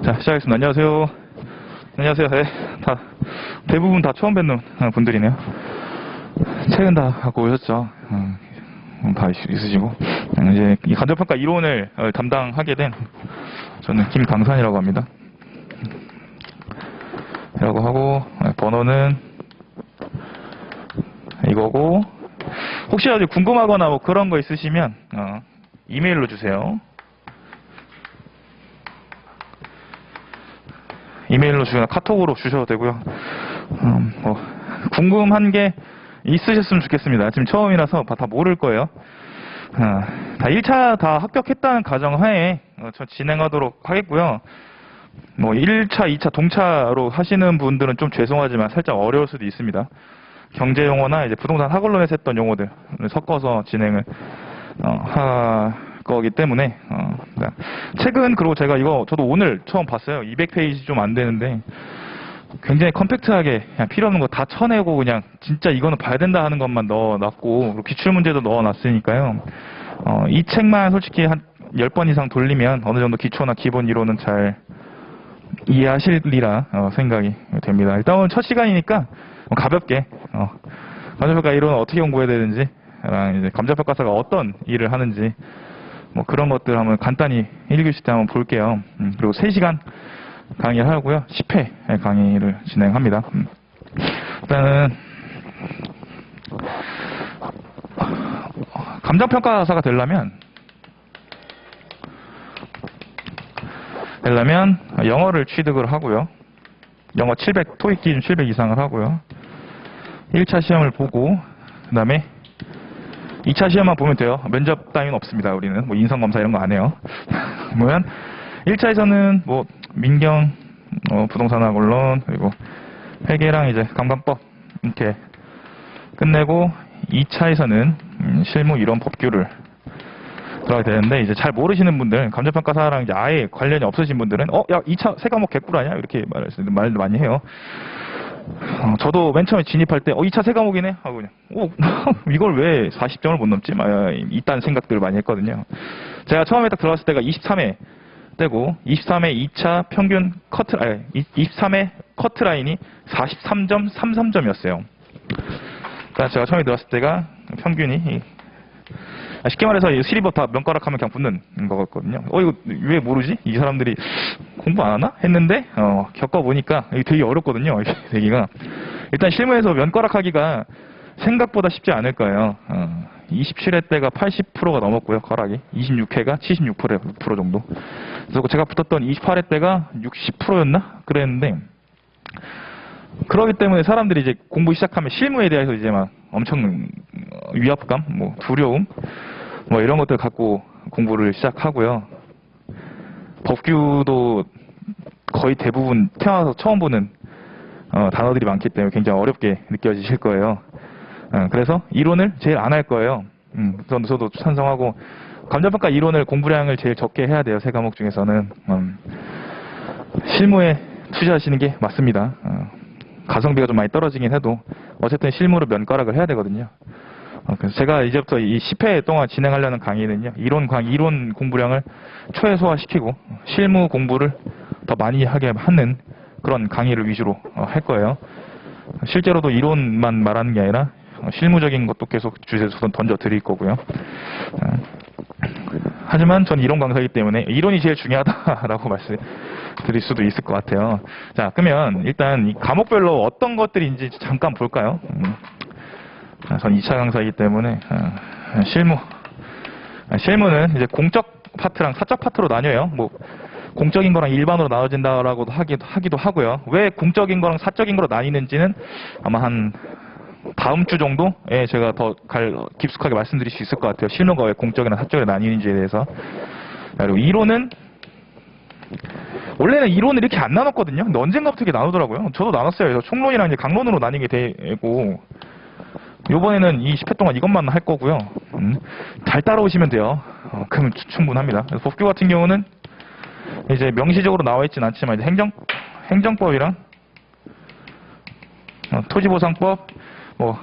자, 시작하겠습니다. 안녕하세요. 안녕하세요. 네, 대부분 다 처음 뵙는 분들이네요. 최근 다 갖고 오셨죠. 다 있으시고. 이제 이 간접평가 이론을 담당하게 된 저는 김강산이라고 합니다. 라고 하고, 번호는 이거고, 혹시 아직 궁금하거나 뭐 그런 거 있으시면, 이메일로 주세요. 이메일로 주거나 카톡으로 주셔도 되고요. 뭐 궁금한 게 있으셨으면 좋겠습니다. 지금 처음이라서 다 모를 거예요. 다 1차 다 합격했다는 가정하에 저 진행하도록 하겠고요. 뭐 1차, 2차 동차로 하시는 분들은 좀 죄송하지만 살짝 어려울 수도 있습니다. 경제 용어나 이제 부동산 학원론에서 했던 용어들 섞어서 진행을 할 거기 때문에 책은 그리고 제가 이거 저도 오늘 처음 봤어요. 200페이지 좀 안 되는데 굉장히 컴팩트하게 그냥 필요 없는 거 다 쳐내고 그냥 진짜 이거는 봐야 된다 하는 것만 넣어놨고 기출문제도 넣어놨으니까요. 이 책만 솔직히 한 10번 이상 돌리면 어느 정도 기초나 기본 이론은 잘 이해하시리라 생각이 됩니다. 일단은 첫 시간이니까 가볍게 감정평가 이론은 어떻게 공부해야 되는지 이제 감정평가사가 어떤 일을 하는지 뭐 그런 것들 한번 간단히 1교시 때 한번 볼게요. 그리고 3시간 강의를 하고요. 10회 강의를 진행합니다. 일단은 감정평가사가 되려면 영어를 취득을 하고요. 영어 700, 토익 기준 700 이상을 하고요. 1차 시험을 보고 그 다음에 2차 시험만 보면 돼요. 면접 따위는 없습니다. 우리는 뭐 인성검사 이런 거 안 해요. 보면 1차에서는 뭐 민경, 부동산학원론 그리고 회계랑 이제 감관법 이렇게 끝내고 2차에서는 실무 이론 법규를 들어가게 되는데 이제 잘 모르시는 분들, 감정평가사랑 이제 아예 관련이 없으신 분들은 야 2차 세 과목 개꿀 아니야? 이렇게 말도 많이 해요. 저도 맨 처음에 진입할 때 2차 세 과목이네? 하고 그냥 이걸 왜 40점을 못 넘지? 이딴 생각들을 많이 했거든요. 제가 처음에 딱 들어갔을 때가 23회 때고 23회 2차 평균 23회 커트라인이 43.33점이었어요. 그러니까 제가 처음에 들어갔을 때가 평균이 쉽게 말해서 시리버 다 면가락하면 그냥 붙는 거거든요. 이거 왜 모르지? 이 사람들이 공부 안 하나? 했는데 겪어보니까 이게 되게 어렵거든요. 이게 되기가. 일단 실무에서 면가락하기가 생각보다 쉽지 않을 거예요. 27회 때가 80%가 넘었고요. 가락이. 26회가 76% 정도. 그래서 제가 붙었던 28회 때가 60%였나? 그랬는데 그렇기 때문에 사람들이 이제 공부 시작하면 실무에 대해서 이제 막 엄청 위압감, 뭐 두려움, 뭐 이런 것들 갖고 공부를 시작하고요. 법규도 거의 대부분 태어나서 처음 보는 단어들이 많기 때문에 굉장히 어렵게 느껴지실 거예요. 그래서 이론을 제일 안 할 거예요. 저도 찬성하고 감정평가 이론을 공부량을 제일 적게 해야 돼요. 세 과목 중에서는 실무에 투자하시는 게 맞습니다. 가성비가 좀 많이 떨어지긴 해도 어쨌든 실무로 면가락을 해야 되거든요. 그래서 제가 이제부터 이 10회 동안 진행하려는 강의는요. 이론 공부량을 최소화시키고 실무 공부를 더 많이 하게 하는 그런 강의를 위주로 할 거예요. 실제로도 이론만 말하는 게 아니라 실무적인 것도 계속 주제에서 던져 드릴 거고요. 하지만 전 이론 강사이기 때문에 이론이 제일 중요하다라고 말씀드릴 수도 있을 것 같아요. 자, 그러면 일단 이 과목별로 어떤 것들인지 잠깐 볼까요? 전 2차 강사이기 때문에 실무는 이제 공적 파트랑 사적 파트로 나뉘어요. 뭐 공적인 거랑 일반으로 나눠진다라고도 하기도 하고요. 왜 공적인 거랑 사적인 거로 나뉘는지는 아마 한 다음 주 정도에 제가 더 깊숙하게 말씀드릴 수 있을 것 같아요. 실무가 왜 공적이나 사적으로 나뉘는지에 대해서. 그리고 이론은 원래는 이론을 이렇게 안 나눴거든요. 근데 언젠가부터 이렇게 나누더라고요. 저도 나눴어요. 그래서 총론이랑 이제 강론으로 나뉘게 되고 요번에는 이 10회 동안 이것만 할 거고요. 잘 따라오시면 돼요. 그러면 충분합니다. 그래서 법규 같은 경우는 이제 명시적으로 나와 있진 않지만 이제 행정법이랑 토지보상법, 뭐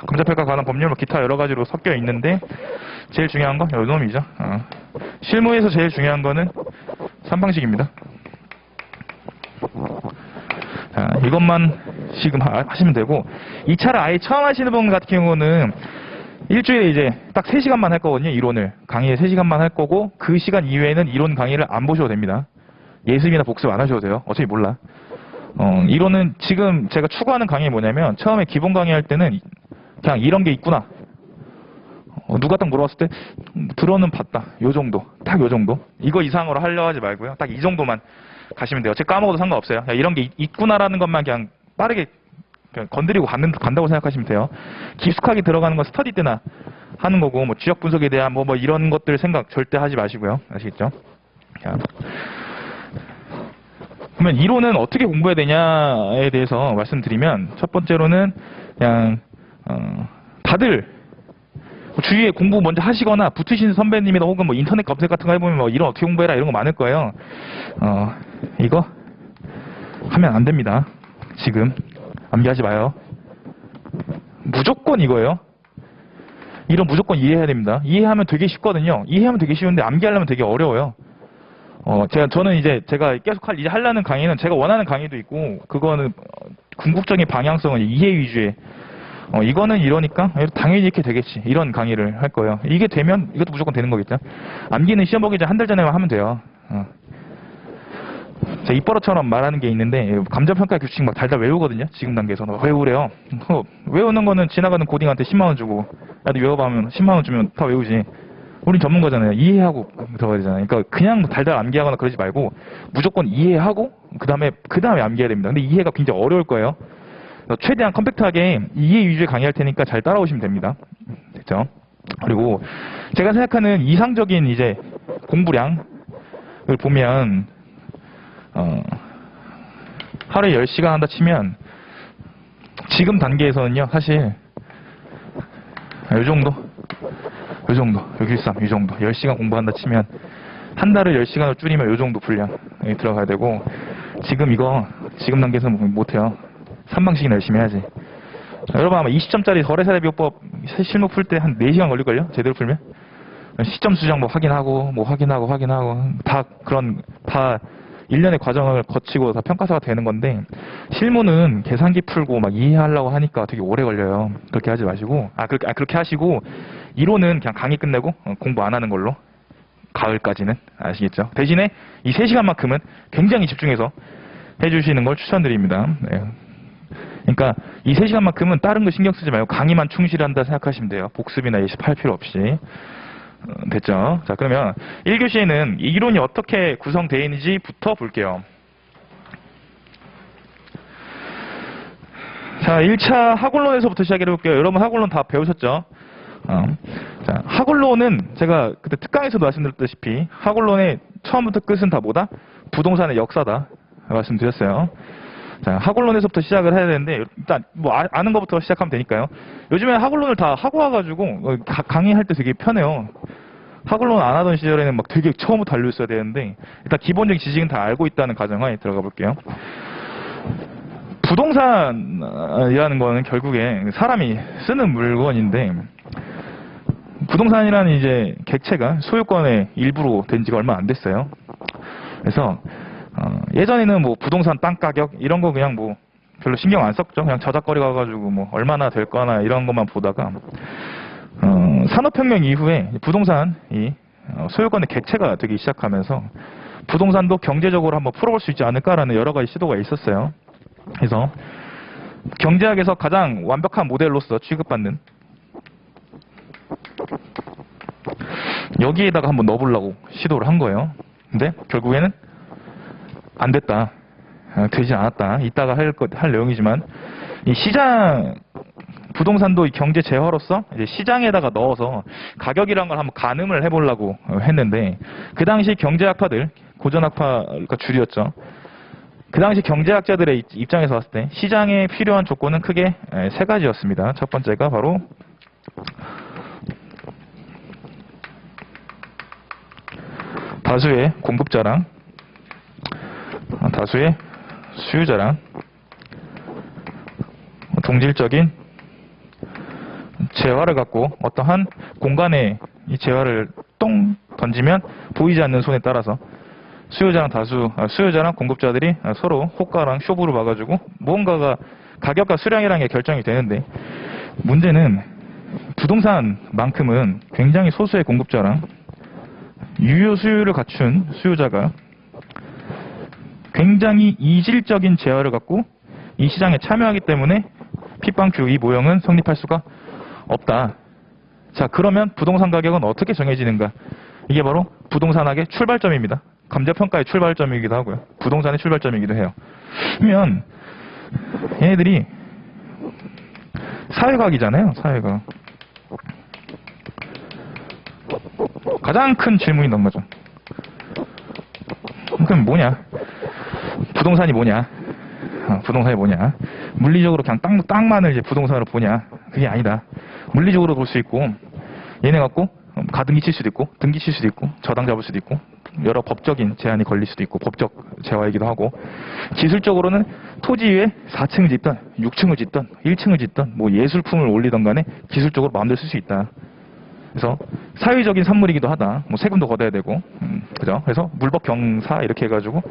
감정평가 관한 법률, 뭐 기타 여러 가지로 섞여 있는데 제일 중요한 건 요놈이죠. 실무에서 제일 중요한 거는 3방식입니다. 이것만 지금 하시면 되고, 2차를 아예 처음 하시는 분 같은 경우는 일주일에 이제 딱 3시간만 할 거거든요. 이론을. 강의에 3시간만 할 거고, 그 시간 이외에는 이론 강의를 안 보셔도 됩니다. 예습이나 복습 안 하셔도 돼요. 어차피 몰라. 이론은 지금 제가 추구하는 강의가 뭐냐면, 처음에 기본 강의 할 때는 그냥 이런 게 있구나. 누가 딱 물어봤을 때 들어는 봤다. 요 정도. 딱 요 정도. 이거 이상으로 하려 하지 말고요. 딱 이 정도만 가시면 돼요. 제가 까먹어도 상관없어요. 야, 이런 게 있구나라는 것만 그냥 빠르게 그냥 건드리고 간다고 생각하시면 돼요. 깊숙하게 들어가는 건 스터디 때나 하는 거고, 뭐 지역 분석에 대한 뭐 이런 것들 생각 절대 하지 마시고요. 아시겠죠? 자, 그러면 이론은 어떻게 공부해야 되냐에 대해서 말씀드리면, 첫 번째로는 그냥 다들 주위에 공부 먼저 하시거나 붙으신 선배님이나 혹은 뭐 인터넷 검색 같은 거 해보면 뭐 이런 어떻게 공부해라 이런 거 많을 거예요. 이거 하면 안 됩니다. 지금 암기하지 마요. 무조건 이거예요. 이런 무조건 이해해야 됩니다. 이해하면 되게 쉽거든요. 이해하면 되게 쉬운데 암기하려면 되게 어려워요. 저는 이제 제가 계속 이제 하려는 강의는 제가 원하는 강의도 있고, 그거는 궁극적인 방향성은 이해 위주의, 이거는 이러니까 당연히 이렇게 되겠지, 이런 강의를 할 거예요. 이게 되면 이것도 무조건 되는 거겠죠. 암기는 시험 보기 전 한 달 전에만 하면 돼요. 자, 입버릇처럼 말하는 게 있는데, 감정평가 규칙 막 달달 외우거든요. 지금 단계에서는 외우래요. 외우는 거는 지나가는 고딩한테 10만원 주고, 나도 외워봐면 10만원 주면 다 외우지. 우린 전문가잖아요. 이해하고 들어가야 되잖아요. 그러니까 그냥 달달 암기하거나 그러지 말고 무조건 이해하고 그 다음에 암기해야 됩니다. 근데 이해가 굉장히 어려울 거예요. 최대한 컴팩트하게 이해 위주의 강의할 테니까 잘 따라오시면 됩니다. 됐죠? 그리고 제가 생각하는 이상적인 이제 공부량을 보면, 하루에 10시간 한다 치면, 지금 단계에서는요, 사실, 요 정도, 여기 13, 이 정도. 10시간 공부한다 치면, 한 달을 10시간으로 줄이면 요 정도 분량이 들어가야 되고, 지금 단계에서는 못해요. 3방식이나 열심히 해야지. 여러분 아마 20점짜리 거래사례비용법 실무 풀 때 한 4시간 걸릴걸요? 제대로 풀면? 시점 수정 확인하고, 다 1년의 과정을 거치고 다 평가사가 되는 건데, 실무는 계산기 풀고 막 이해하려고 하니까 되게 오래 걸려요. 그렇게 하지 마시고, 그렇게 하시고, 이론은 그냥 강의 끝내고 공부 안 하는 걸로, 가을까지는. 아시겠죠? 대신에 이 3시간만큼은 굉장히 집중해서 해주시는 걸 추천드립니다. 네. 그러니까 이 3시간만큼은 다른 거 신경 쓰지 말고 강의만 충실한다 생각하시면 돼요. 복습이나 예습할 필요 없이. 됐죠? 자, 그러면 1교시에는 이론이 어떻게 구성되어 있는지부터 볼게요. 자, 1차 학원론에서부터 시작해 볼게요. 여러분 학원론 다 배우셨죠? 자, 학원론은 제가 그때 특강에서도 말씀드렸다시피 학원론의 처음부터 끝은 다 뭐다? 부동산의 역사다 말씀드렸어요. 자, 학원론에서부터 시작을 해야 되는데, 일단 뭐 아는 것부터 시작하면 되니까요. 요즘에 학원론을 다 하고 와가지고 강의할 때 되게 편해요. 학원론 안 하던 시절에는 막 되게 처음부터 알려줬어야 되는데, 일단 기본적인 지식은 다 알고 있다는 가정하에 들어가 볼게요. 부동산이라는 거는 결국에 사람이 쓰는 물건인데, 부동산이라는 이제 객체가 소유권의 일부로 된 지가 얼마 안 됐어요. 그래서 예전에는 뭐 부동산 땅 가격 이런 거 그냥 뭐 별로 신경 안 썼죠. 그냥 저작거리 가가지고 뭐 얼마나 될 거나 이런 것만 보다가 산업혁명 이후에 부동산이 소유권의 객체가 되기 시작하면서 부동산도 경제적으로 한번 풀어볼 수 있지 않을까라는 여러 가지 시도가 있었어요. 그래서 경제학에서 가장 완벽한 모델로서 취급받는 여기에다가 한번 넣어보려고 시도를 한 거예요. 근데 결국에는 안 됐다. 되지 않았다. 이따가 할 내용이지만, 이 시장, 부동산도 이 경제 재화로서 이제 시장에다가 넣어서 가격이란 걸 한번 가늠을 해보려고 했는데, 그 당시 경제학파들, 고전학파가 주류였죠. 그 당시 경제학자들의 입장에서 봤을 때 시장에 필요한 조건은 크게 3가지였습니다. 첫 번째가 바로 다수의 공급자랑 다수의 수요자랑 동질적인 재화를 갖고 어떠한 공간에 이 재화를 똥 던지면 보이지 않는 손에 따라서 수요자랑 공급자들이 서로 호가랑 쇼부를 봐가지고 무언가가 가격과 수량이라는 게 결정이 되는데, 문제는 부동산만큼은 굉장히 소수의 공급자랑 유효 수요를 갖춘 수요자가 굉장히 이질적인 제어를 갖고 이 시장에 참여하기 때문에 핏방추 이 모형은 성립할 수가 없다. 자, 그러면 부동산 가격은 어떻게 정해지는가? 이게 바로 부동산학의 출발점입니다. 감정평가의 출발점이기도 하고요. 부동산의 출발점이기도 해요. 그러면 얘네들이 사회과학이잖아요. 사회과학. 가장 큰 질문이 있는 거죠. 그럼 뭐냐? 부동산이 뭐냐? 부동산이 뭐냐? 물리적으로 그냥 땅만을 이제 부동산으로 보냐? 그게 아니다. 물리적으로 볼 수 있고, 얘네 갖고 가등기 칠 수도 있고, 등기 칠 수도 있고, 저당 잡을 수도 있고, 여러 법적인 제한이 걸릴 수도 있고, 법적 재화이기도 하고, 기술적으로는 토지 위에 4층을 짓던, 6층을 짓던, 1층을 짓던, 뭐 예술품을 올리던 간에 기술적으로 마음대로 쓸 수 있다. 그래서 사회적인 산물이기도 하다. 뭐 세금도 걷어야 되고, 그죠? 그래서 물법 경사 이렇게 해가지고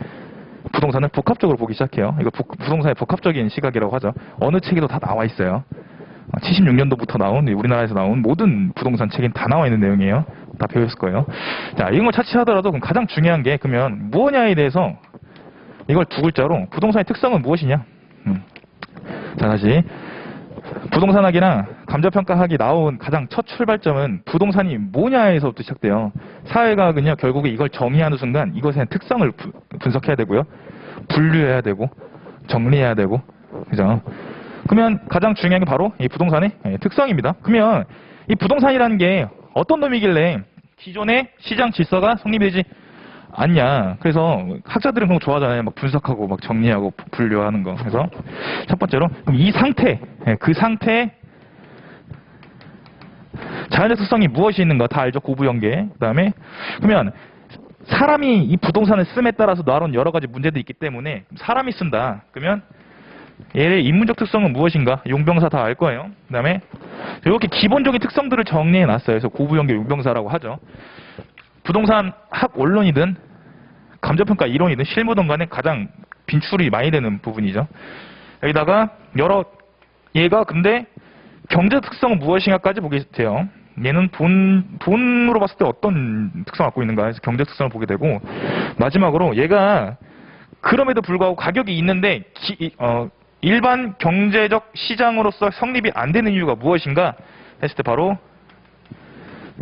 부동산을 복합적으로 보기 시작해요. 이거 부동산의 복합적인 시각이라고 하죠. 어느 책에도 다 나와 있어요. 76년도부터 나온, 우리나라에서 나온 모든 부동산 책엔 다 나와 있는 내용이에요. 다 배웠을 거예요. 자, 이런 걸 차치하더라도 그럼 가장 중요한 게 그러면 무엇냐에 대해서 이걸 두 글자로 부동산의 특성은 무엇이냐? 자, 다시 부동산학이나 감정평가학이 나온 가장 첫 출발점은 부동산이 뭐냐에서부터 시작돼요. 사회과학은요, 결국에 이걸 정의하는 순간 이것에 대한 특성을 분석해야 되고요. 분류해야 되고, 정리해야 되고, 그죠? 그러면 가장 중요한 게 바로 이 부동산의 특성입니다. 그러면 이 부동산이라는 게 어떤 놈이길래 기존의 시장 질서가 성립되지 않냐. 그래서 학자들은 그런 거 좋아하잖아요. 막 분석하고 막 정리하고 분류하는 거. 그래서 첫 번째로 그럼 이 상태, 그 상태에 자연적 특성이 무엇이 있는가 다 알죠. 고부연계. 그다음에 그러면 사람이 이 부동산을 씀에 따라서 나온 여러 가지 문제들이 있기 때문에 사람이 쓴다. 그러면 얘의 인문적 특성은 무엇인가? 용병사 다 알 거예요. 그다음에 이렇게 기본적인 특성들을 정리해 놨어요. 그래서 고부연계 용병사라고 하죠. 부동산 학 원론이든 감정평가 이론이든 실무든 간에 가장 빈출이 많이 되는 부분이죠. 여기다가 얘가 근데 경제 특성은 무엇인가까지 보게 돼요. 얘는 돈으로 봤을 때 어떤 특성을 갖고 있는가 해서 경제 특성을 보게 되고, 마지막으로 얘가 그럼에도 불구하고 가격이 있는데 일반 경제적 시장으로서 성립이 안 되는 이유가 무엇인가 했을 때 바로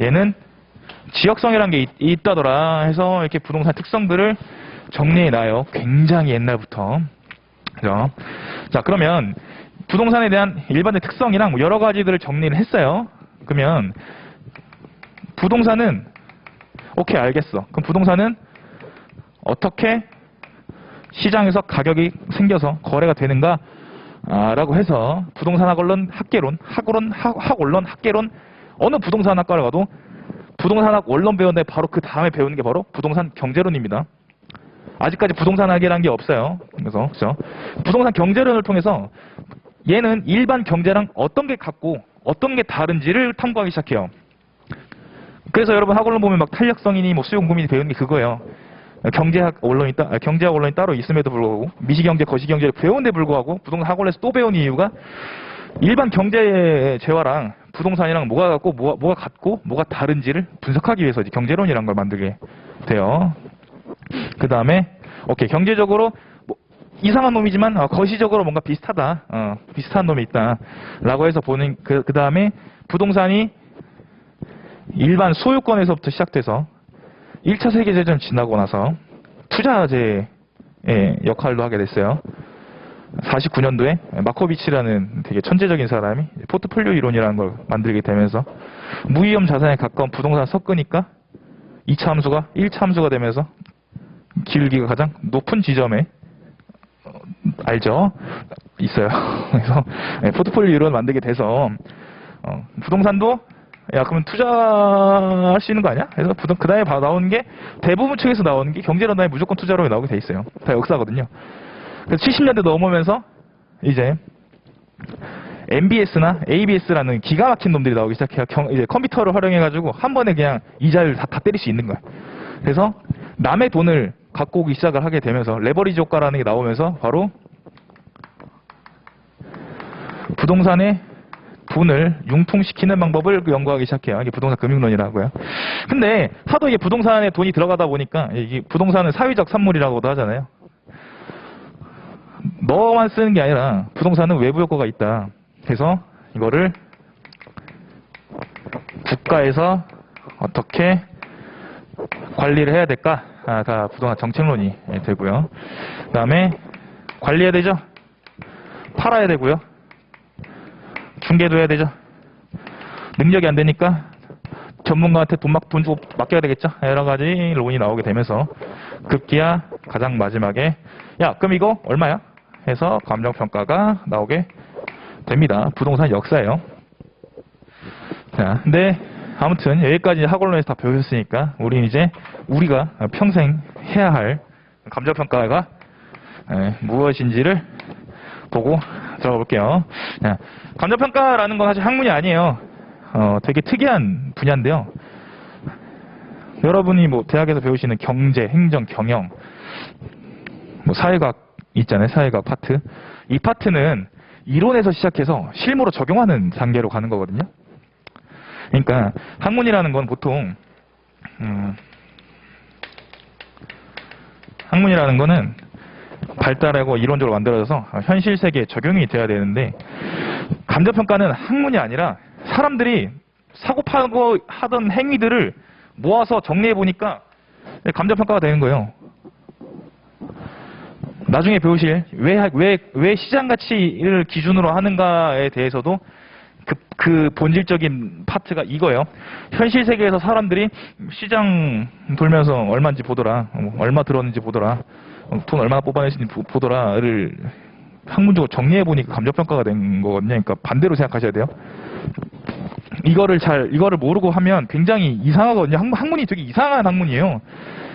얘는 지역성이라는 게 있다더라 해서 이렇게 부동산 특성들을 정리해놔요. 굉장히 옛날부터. 그죠? 자, 그러면 부동산에 대한 일반의 특성이랑 뭐 여러 가지들을 정리를 했어요. 그러면 부동산은 오케이, 알겠어. 그럼 부동산은 어떻게 시장에서 가격이 생겨서 거래가 되는가? 라고 해서 부동산학원론, 학원론, 학계론, 어느 부동산학과를 가도 부동산학 원론 배웠는데 바로 그 다음에 배우는 게 바로 부동산 경제론입니다. 아직까지 부동산학이라는 게 없어요. 그래서 그렇죠? 부동산 경제론을 통해서 얘는 일반 경제랑 어떤 게 같고 어떤 게 다른지를 탐구하기 시작해요. 그래서 여러분 학원론 보면 막 탄력성이니 뭐 수요공급이니 배우는 게 그거예요. 경제학 원론이 따로 있음에도 불구하고 미시경제, 거시경제를 배우는데 불구하고 부동산 학원에서 또 배우는 이유가 일반 경제 재화랑 부동산이랑 뭐가 같고 뭐가 같고 뭐가 다른지를 분석하기 위해서 이제 경제론이라는 걸 만들게 돼요. 그 다음에 오케이, 경제적으로 뭐 이상한 놈이지만 거시적으로 뭔가 비슷하다, 비슷한 놈이 있다라고 해서 보는 그 다음에 부동산이 일반 소유권에서부터 시작돼서 1차 세계대전 지나고 나서 투자재의 역할도 하게 됐어요. 49년도에 마코비치라는 되게 천재적인 사람이 포트폴리오 이론이라는 걸 만들게 되면서 무위험 자산에 가까운 부동산을 섞으니까 2차 함수가 1차 함수가 되면서 기울기가 가장 높은 지점에 알죠? 있어요. 그래서 포트폴리오 이론을 만들게 돼서 부동산도 야, 그러면 투자할 수 있는 거 아니야? 그래서 그 다음에 나오는 게 대부분 측에서 나오는 게 경제론 다음에 무조건 투자론이 나오게 돼 있어요. 다 역사거든요. 그래서 70년대 넘으면서 이제 MBS나 ABS라는 기가 막힌 놈들이 나오기 시작해요. 이제 컴퓨터를 활용해가지고 한 번에 그냥 이자를 다 때릴 수 있는 거야. 그래서 남의 돈을 갖고 오기 시작을 하게 되면서 레버리지 효과라는 게 나오면서 바로 부동산의 돈을 융통시키는 방법을 연구하기 시작해요. 이게 부동산 금융론이라고요. 근데 하도 이게 부동산에 돈이 들어가다 보니까 이게 부동산은 사회적 산물이라고도 하잖아요. 너만 쓰는 게 아니라 부동산은 외부 효과가 있다. 그래서 이거를 국가에서 어떻게 관리를 해야 될까? 다 부동산 정책론이 되고요. 그 다음에 관리해야 되죠. 팔아야 되고요. 중개도 해야 되죠. 능력이 안 되니까 전문가한테 돈 주고 맡겨야 되겠죠. 여러 가지 론이 나오게 되면서 급기야 가장 마지막에 야 그럼 이거 얼마야? 해서 감정평가가 나오게 됩니다. 부동산 역사예요. 자, 근데 아무튼 여기까지 학원론에서 다 배우셨으니까 우리는 이제 우리가 평생 해야 할 감정평가가 무엇인지를 보고 들어가 볼게요. 자, 감정평가라는 건 사실 학문이 아니에요. 되게 특이한 분야인데요. 여러분이 뭐 대학에서 배우시는 경제, 행정, 경영, 뭐 사회과학 있잖아요. 사회과학 파트. 이 파트는 이론에서 시작해서 실무로 적용하는 단계로 가는 거거든요. 그러니까 학문이라는 건 보통 학문이라는 거는 발달하고 이론적으로 만들어져서 현실 세계에 적용이 돼야 되는데 감정평가는 학문이 아니라 사람들이 사고파고 하던 행위들을 모아서 정리해 보니까 감정평가가 되는 거예요. 나중에 배우실 왜 시장 가치를 기준으로 하는가에 대해서도 그 본질적인 파트가 이거예요. 현실 세계에서 사람들이 시장 돌면서 얼마인지 보더라, 얼마 들었는지 보더라, 돈 얼마나 뽑아내는지 보더라를 학문적으로 정리해 보니까 감정평가가 된 거거든요. 그러니까 반대로 생각하셔야 돼요. 이거를 모르고 하면 굉장히 이상하거든요. 학문이 되게 이상한 학문이에요.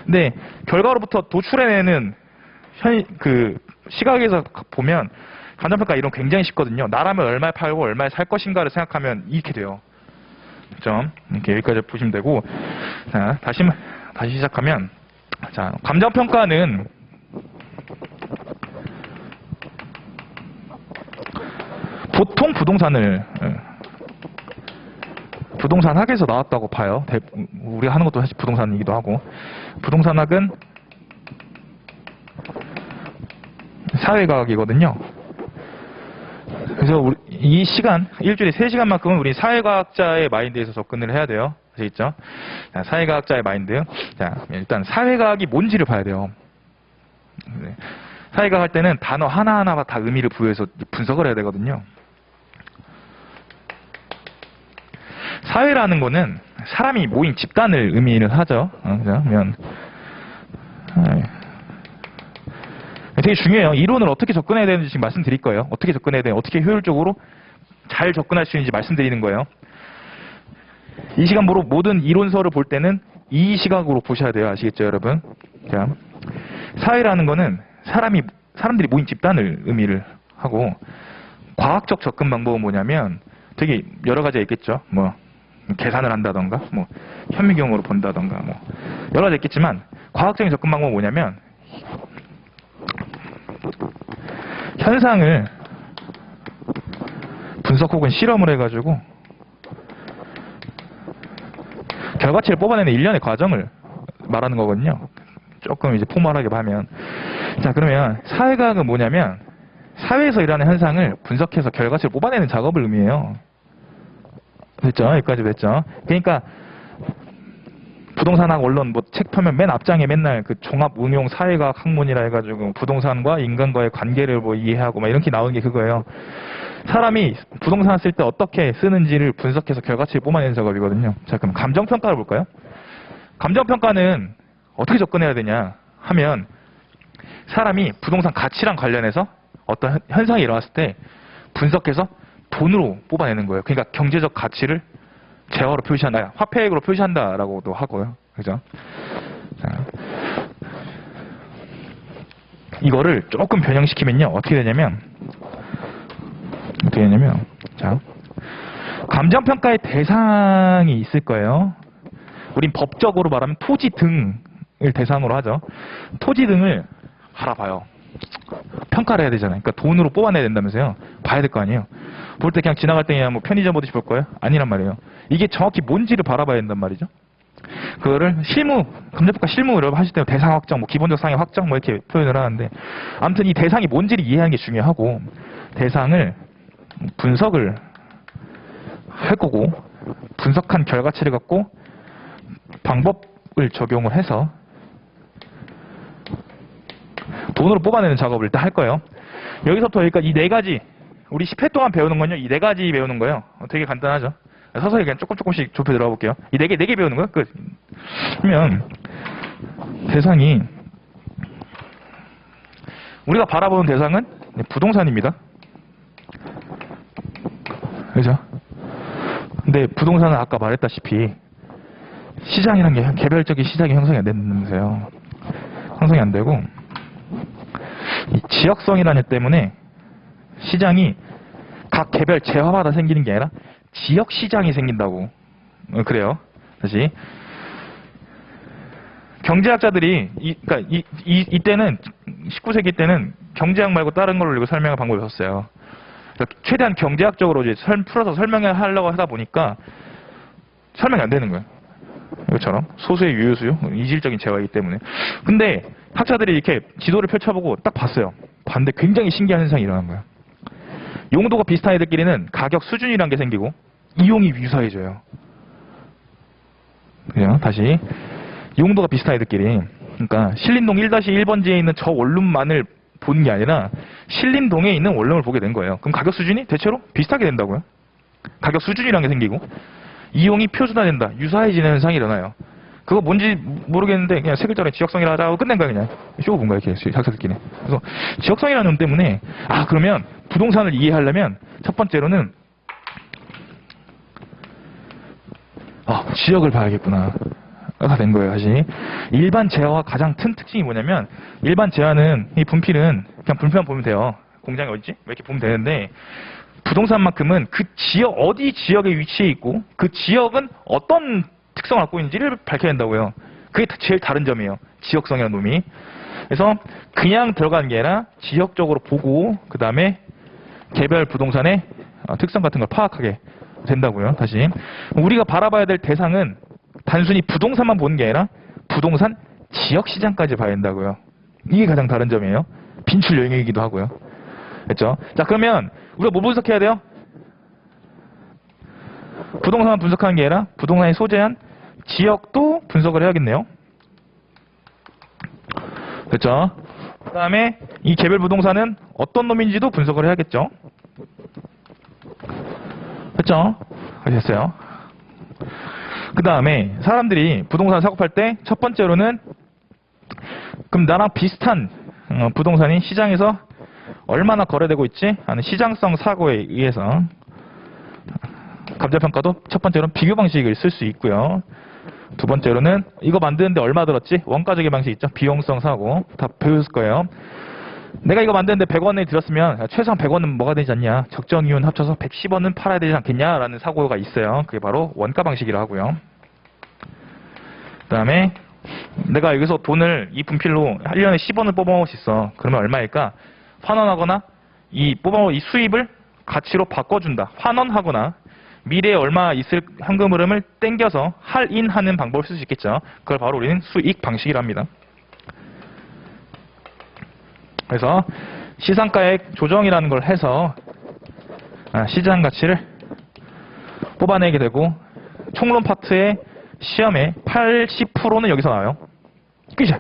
근데 결과로부터 도출해내는 그 시각에서 보면 감정평가 이론 굉장히 쉽거든요. 나라면 얼마에 팔고 얼마에 살 것인가를 생각하면 이렇게 돼요. 점 이렇게 여기까지 보시면 되고, 자 다시 시작하면, 자 감정평가는 보통 부동산학에서 나왔다고 봐요. 우리가 하는 것도 사실 부동산이기도 하고, 부동산학은 사회과학이거든요. 그래서 이 시간, 일주일에 3시간만큼은 우리 사회과학자의 마인드에서 접근을 해야 돼요. 아시겠죠? 자, 사회과학자의 마인드. 자, 일단 사회과학이 뭔지를 봐야 돼요. 사회과학 할 때는 단어 하나하나가 다 의미를 부여해서 분석을 해야 되거든요. 사회라는 거는 사람이 모인 집단을 의미를 하죠. 그러면 되게 중요해요. 이론을 어떻게 접근해야 되는지 지금 말씀드릴 거예요. 어떻게 접근해야 돼요? 어떻게 효율적으로 잘 접근할 수 있는지 말씀드리는 거예요. 이 시간으로 모든 이론서를 볼 때는 이 시각으로 보셔야 돼요. 아시겠죠, 여러분? 자, 사회라는 거는 사람들이 모인 집단을 의미를 하고, 과학적 접근 방법은 뭐냐면 되게 여러 가지가 있겠죠. 뭐 계산을 한다던가, 뭐 현미경으로 본다던가, 뭐 여러 가지 있겠지만, 과학적인 접근 방법은 뭐냐면 현상을 분석 혹은 실험을 해가지고 결과치를 뽑아내는 일련의 과정을 말하는 거거든요. 조금 이제 포멀하게 하면. 자, 그러면 사회과학은 뭐냐면 사회에서 일어나는 현상을 분석해서 결과치를 뽑아내는 작업을 의미해요. 됐죠? 여기까지 됐죠? 그러니까 부동산학 원론 뭐 책 펴면 맨 앞장에 맨날 그 종합 응용 사회과학 학문이라 해가지고 부동산과 인간과의 관계를 뭐 이해하고 막 이렇게 나오는 게 그거예요. 사람이 부동산 쓸 때 어떻게 쓰는지를 분석해서 결과치를 뽑아내는 작업이거든요. 자, 그럼 감정평가를 볼까요? 감정평가는 어떻게 접근해야 되냐 하면, 사람이 부동산 가치랑 관련해서 어떤 현상이 일어났을 때 분석해서 돈으로 뽑아내는 거예요. 그러니까 경제적 가치를 재화로 표시한다, 화폐액으로 표시한다라고도 하고요. 그죠? 자, 이거를 조금 변형시키면요. 어떻게 되냐면, 자, 감정평가의 대상이 있을 거예요. 우린 법적으로 말하면 토지 등이 대상으로 하죠. 토지 등을 바라봐요. 평가를 해야 되잖아요. 그러니까 돈으로 뽑아내야 된다면서요. 봐야 될 거 아니에요. 볼 때 그냥 지나갈 때 그냥 뭐 편의점 보듯이 볼 거예요? 아니란 말이에요. 이게 정확히 뭔지를 바라봐야 된단 말이죠. 그거를 실무, 감정평가 실무를 하실 때 대상 확정, 뭐 기본적 상의 확정 뭐 이렇게 표현을 하는데, 아무튼 이 대상이 뭔지를 이해하는 게 중요하고, 대상을 분석을 할 거고, 분석한 결과치를 갖고 방법을 적용을 해서 돈으로 뽑아내는 작업을 일단 할 거예요. 여기서부터 여기까지 이 네 가지, 우리 10회 동안 배우는 건요, 이 네 가지 배우는 거예요. 되게 간단하죠. 서서히 그냥 조금씩 좁혀 들어가 볼게요. 이 네 개 배우는 거예요. 끝. 그러면 대상이, 우리가 바라보는 대상은 부동산입니다. 그죠? 근데 부동산은 아까 말했다시피 시장이란 게 개별적인 시장이 형성이 안 된다면서요. 형성이 안 되고, 이 지역성이라는 것 때문에 시장이 각 개별 재화마다 생기는 게 아니라 지역 시장이 생긴다고. 그래요. 다시. 경제학자들이, 그러니까 이때는, 19세기 때는 경제학 말고 다른 걸로 이거 설명할 방법이 없었어요. 그러니까 최대한 경제학적으로 이제 풀어서 설명하려고 하다 보니까 설명이 안 되는 거예요. 이것처럼. 소수의 유효수요. 이질적인 재화이기 때문에. 근데 학자들이 이렇게 지도를 펼쳐보고 딱 봤어요. 봤는데 굉장히 신기한 현상이 일어난 거예요. 용도가 비슷한 애들끼리는 가격 수준이란 게 생기고 이용이 유사해져요. 그죠? 다시. 용도가 비슷한 애들끼리. 그러니까 신림동 1-1번지에 있는 저 원룸만을 보는 게 아니라 신림동에 있는 원룸을 보게 된 거예요. 그럼 가격 수준이 대체로 비슷하게 된다고요. 가격 수준이란 게 생기고 이용이 표준화된다. 유사해지는 현상이 일어나요. 그거 뭔지 모르겠는데 그냥 세 글자로 지역성이라 하자고 끝낸 거야 그냥. 쇼가 뭔가 이렇게 학생들끼리. 그래서 지역성이라는 놈 때문에 그러면 부동산을 이해하려면 첫 번째로는 지역을 봐야겠구나. 가 된 거예요, 다시. 일반 재화와 가장 큰 특징이 뭐냐면, 일반 재화는, 이 분필은 그냥 분필만 보면 돼요. 공장이 어디지? 이렇게 보면 되는데, 부동산만큼은 그 지역, 어디 지역에 위치해 있고, 그 지역은 어떤 특성을 갖고 있는지를 밝혀야 된다고요. 그게 제일 다른 점이에요. 지역성이라는 놈이. 그래서 그냥 들어가는 게 아니라 지역적으로 보고, 그 다음에 개별 부동산의 특성 같은 걸 파악하게 된다고요, 다시. 우리가 바라봐야 될 대상은 단순히 부동산만 보는 게 아니라 부동산 지역시장까지 봐야 된다고요. 이게 가장 다른 점이에요. 빈출 영역이기도 하고요. 됐죠? 자, 그러면 우리가 뭐 분석해야 돼요? 부동산만 분석하는 게 아니라 부동산이 소재한 지역도 분석을 해야겠네요. 됐죠? 그 다음에 이 개별 부동산은 어떤 놈인지도 분석을 해야겠죠? 됐죠? 됐어요. 그 다음에 사람들이 부동산 사고 팔 때 첫 번째로는 그럼 나랑 비슷한 부동산이 시장에서 얼마나 거래되고 있지? 하는 시장성 사고에 의해서 감정평가도 첫 번째로는 비교 방식을 쓸 수 있고요. 두 번째로는 이거 만드는데 얼마 들었지? 원가적인 방식 있죠? 비용성 사고 다 배웠을 거예요. 내가 이거 만드는데 100원이 들었으면 최소한 100원은 뭐가 되지 않냐? 적정 이윤 합쳐서 110원은 팔아야 되지 않겠냐? 라는 사고가 있어요. 그게 바로 원가 방식이라고 하고요. 그 다음에 내가 여기서 돈을 이 분필로 1년에 10원을 뽑아먹을 수 있어. 그러면 얼마일까? 환원하거나 이 뽑아먹은 이 수입을 가치로 바꿔준다. 환원하거나 미래에 얼마 있을 현금 흐름을 땡겨서 할인하는 방법을 쓸 수 있겠죠. 그걸 바로 우리는 수익 방식이랍니다. 그래서 시상가액 조정이라는 걸 해서 시장 가치를 뽑아내게 되고 총론 파트의 시험에 80%는 여기서 나와요. 그죠?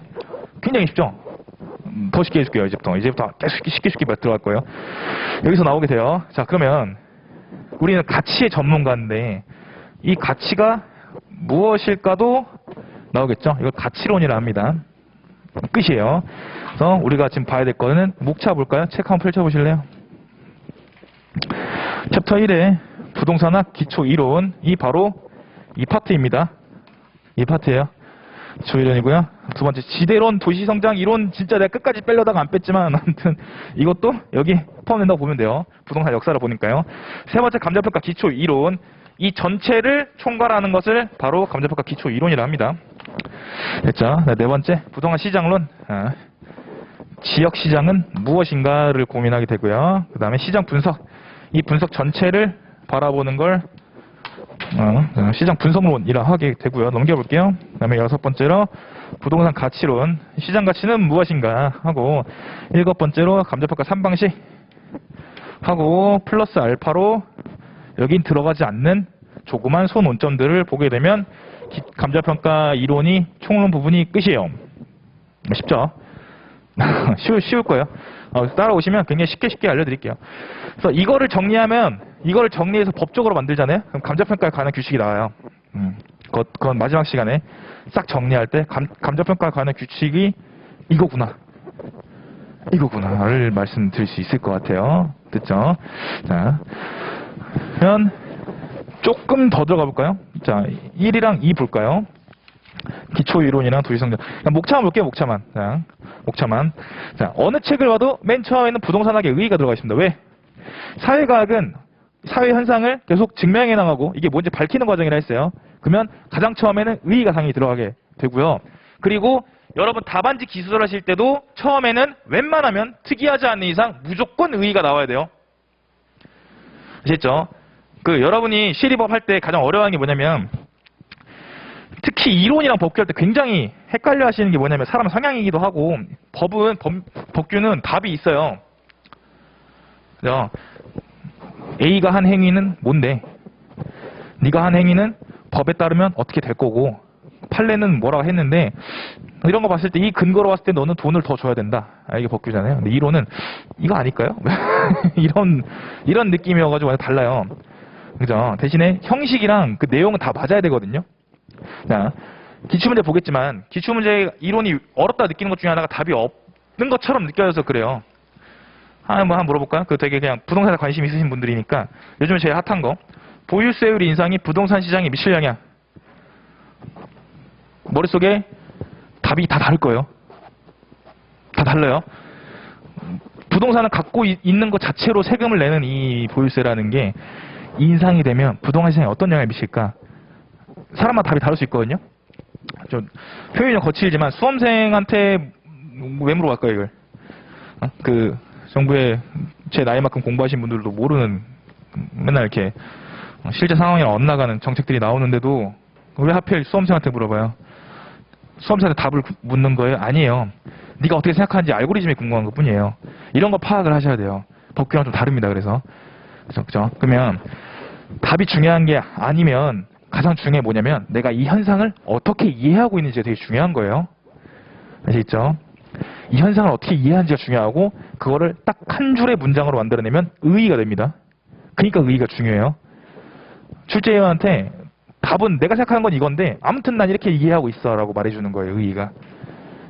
굉장히 쉽죠? 더 쉽게 해줄게요. 이제부터 계속 쉽게 들어갈 거예요. 여기서 나오게 돼요. 자, 그러면 우리는 가치의 전문가인데 이 가치가 무엇일까도 나오겠죠? 이걸 가치론이라 합니다. 끝이에요. 그래서 우리가 지금 봐야 될 거는 목차 볼까요? 책 한번 펼쳐보실래요? 챕터 1의 부동산학 기초 이론이 바로 이 파트입니다. 이 파트예요. 기초 이론이고요. 두 번째 지대론 도시성장 이론 진짜 내가 끝까지 빼려다가 안 뺐지만 아무튼 이것도 여기 포함된다고 보면 돼요. 부동산 역사를 보니까요. 세 번째 감정평가 기초 이론 이 전체를 총괄하는 것을 바로 감정평가 기초 이론이라 합니다. 됐죠? 네 번째, 부동산 시장론. 지역 시장은 무엇인가를 고민하게 되고요. 그 다음에 시장 분석. 이 분석 전체를 바라보는 걸 시장 분석론이라 하게 되고요. 넘겨볼게요. 그 다음에 6번째로 부동산 가치론. 시장 가치는 무엇인가 하고 7번째로 감정평가 3방식 하고 플러스 알파로 여긴 들어가지 않는 조그만 소논점들을 보게 되면 감정평가 이론이 총론 부분이 끝이에요. 쉽죠? 쉬울 거예요. 따라오시면 굉장히 쉽게 알려드릴게요. 그래서 이거를 정리해서 법적으로 만들잖아요. 그럼 감정평가에 관한 규칙이 나와요. 그건 마지막 시간에 싹 정리할 때 감정평가에 관한 규칙이 이거구나를 말씀드릴 수 있을 것 같아요. 됐죠? 자, 그러면 조금 더 들어가 볼까요? 자, 1이랑 2 볼까요? 기초이론이랑 도시성장. 목차만 볼게요, 목차만. 자, 목차만. 자, 어느 책을 봐도 맨 처음에는 부동산학의 의의가 들어가 있습니다. 왜? 사회과학은 사회 현상을 계속 증명해 나가고 이게 뭔지 밝히는 과정이라 했어요. 그러면 가장 처음에는 의의가 당연히 들어가게 되고요. 그리고 여러분 답안지 기술하실 때도 처음에는 웬만하면 특이하지 않는 이상 무조건 의의가 나와야 돼요. 아시겠죠? 여러분이 시리법 할 때 가장 어려워하는 게 뭐냐면 특히 이론이랑 법규 할 때 굉장히 헷갈려 하시는 게 뭐냐면 사람 성향이기도 하고 법규는 답이 있어요. 그죠? A가 한 행위는 뭔데? 네가 한 행위는 법에 따르면 어떻게 될 거고 판례는 뭐라고 했는데 이런 거 봤을 때 이 근거로 봤을 때 너는 돈을 더 줘야 된다. 이게 법규잖아요. 근데 이론은 이거 아닐까요? 이런 느낌이어가지고 완전 달라요. 그죠? 대신에 형식이랑 그 내용은 다 맞아야 되거든요. 자, 기출문제 보겠지만 기출문제 이론이 어렵다 느끼는 것 중에 하나가 답이 없는 것처럼 느껴져서 그래요. 한번 물어볼까요? 되게 그냥 부동산에 관심 있으신 분들이니까 요즘에 제일 핫한 거 보유세율 인상이 부동산 시장에 미칠 영향. 머릿속에 답이 다 다를 거예요. 다 달라요. 부동산을 갖고 있는 것 자체로 세금을 내는 이 보유세라는 게 인상이 되면 부동산 시장에 어떤 영향을 미칠까? 사람마다 답이 다를 수 있거든요. 좀 표현이 좀 거칠지만 수험생한테 왜 물어볼까요 이걸? 정부에 제 나이만큼 공부하신 분들도 모르는 맨날 이렇게 실제 상황이랑 엇나가는 정책들이 나오는데도 왜 하필 수험생한테 물어봐요? 수험생한테 답을 묻는 거예요? 아니에요. 네가 어떻게 생각하는지 알고리즘이 궁금한 것 뿐이에요. 이런 거 파악을 하셔야 돼요. 법규랑 좀 다릅니다. 그래서 그죠? 그러면 답이 중요한 게 아니면 가장 중요한 게 뭐냐면 내가 이 현상을 어떻게 이해하고 있는지가 되게 중요한 거예요. 아시겠죠? 이 현상을 어떻게 이해하는지가 중요하고 그거를 딱 한 줄의 문장으로 만들어내면 의의가 됩니다. 그러니까 의의가 중요해요. 출제위원한테 답은 내가 생각하는 건 이건데 아무튼 난 이렇게 이해하고 있어 라고 말해주는 거예요. 의의가.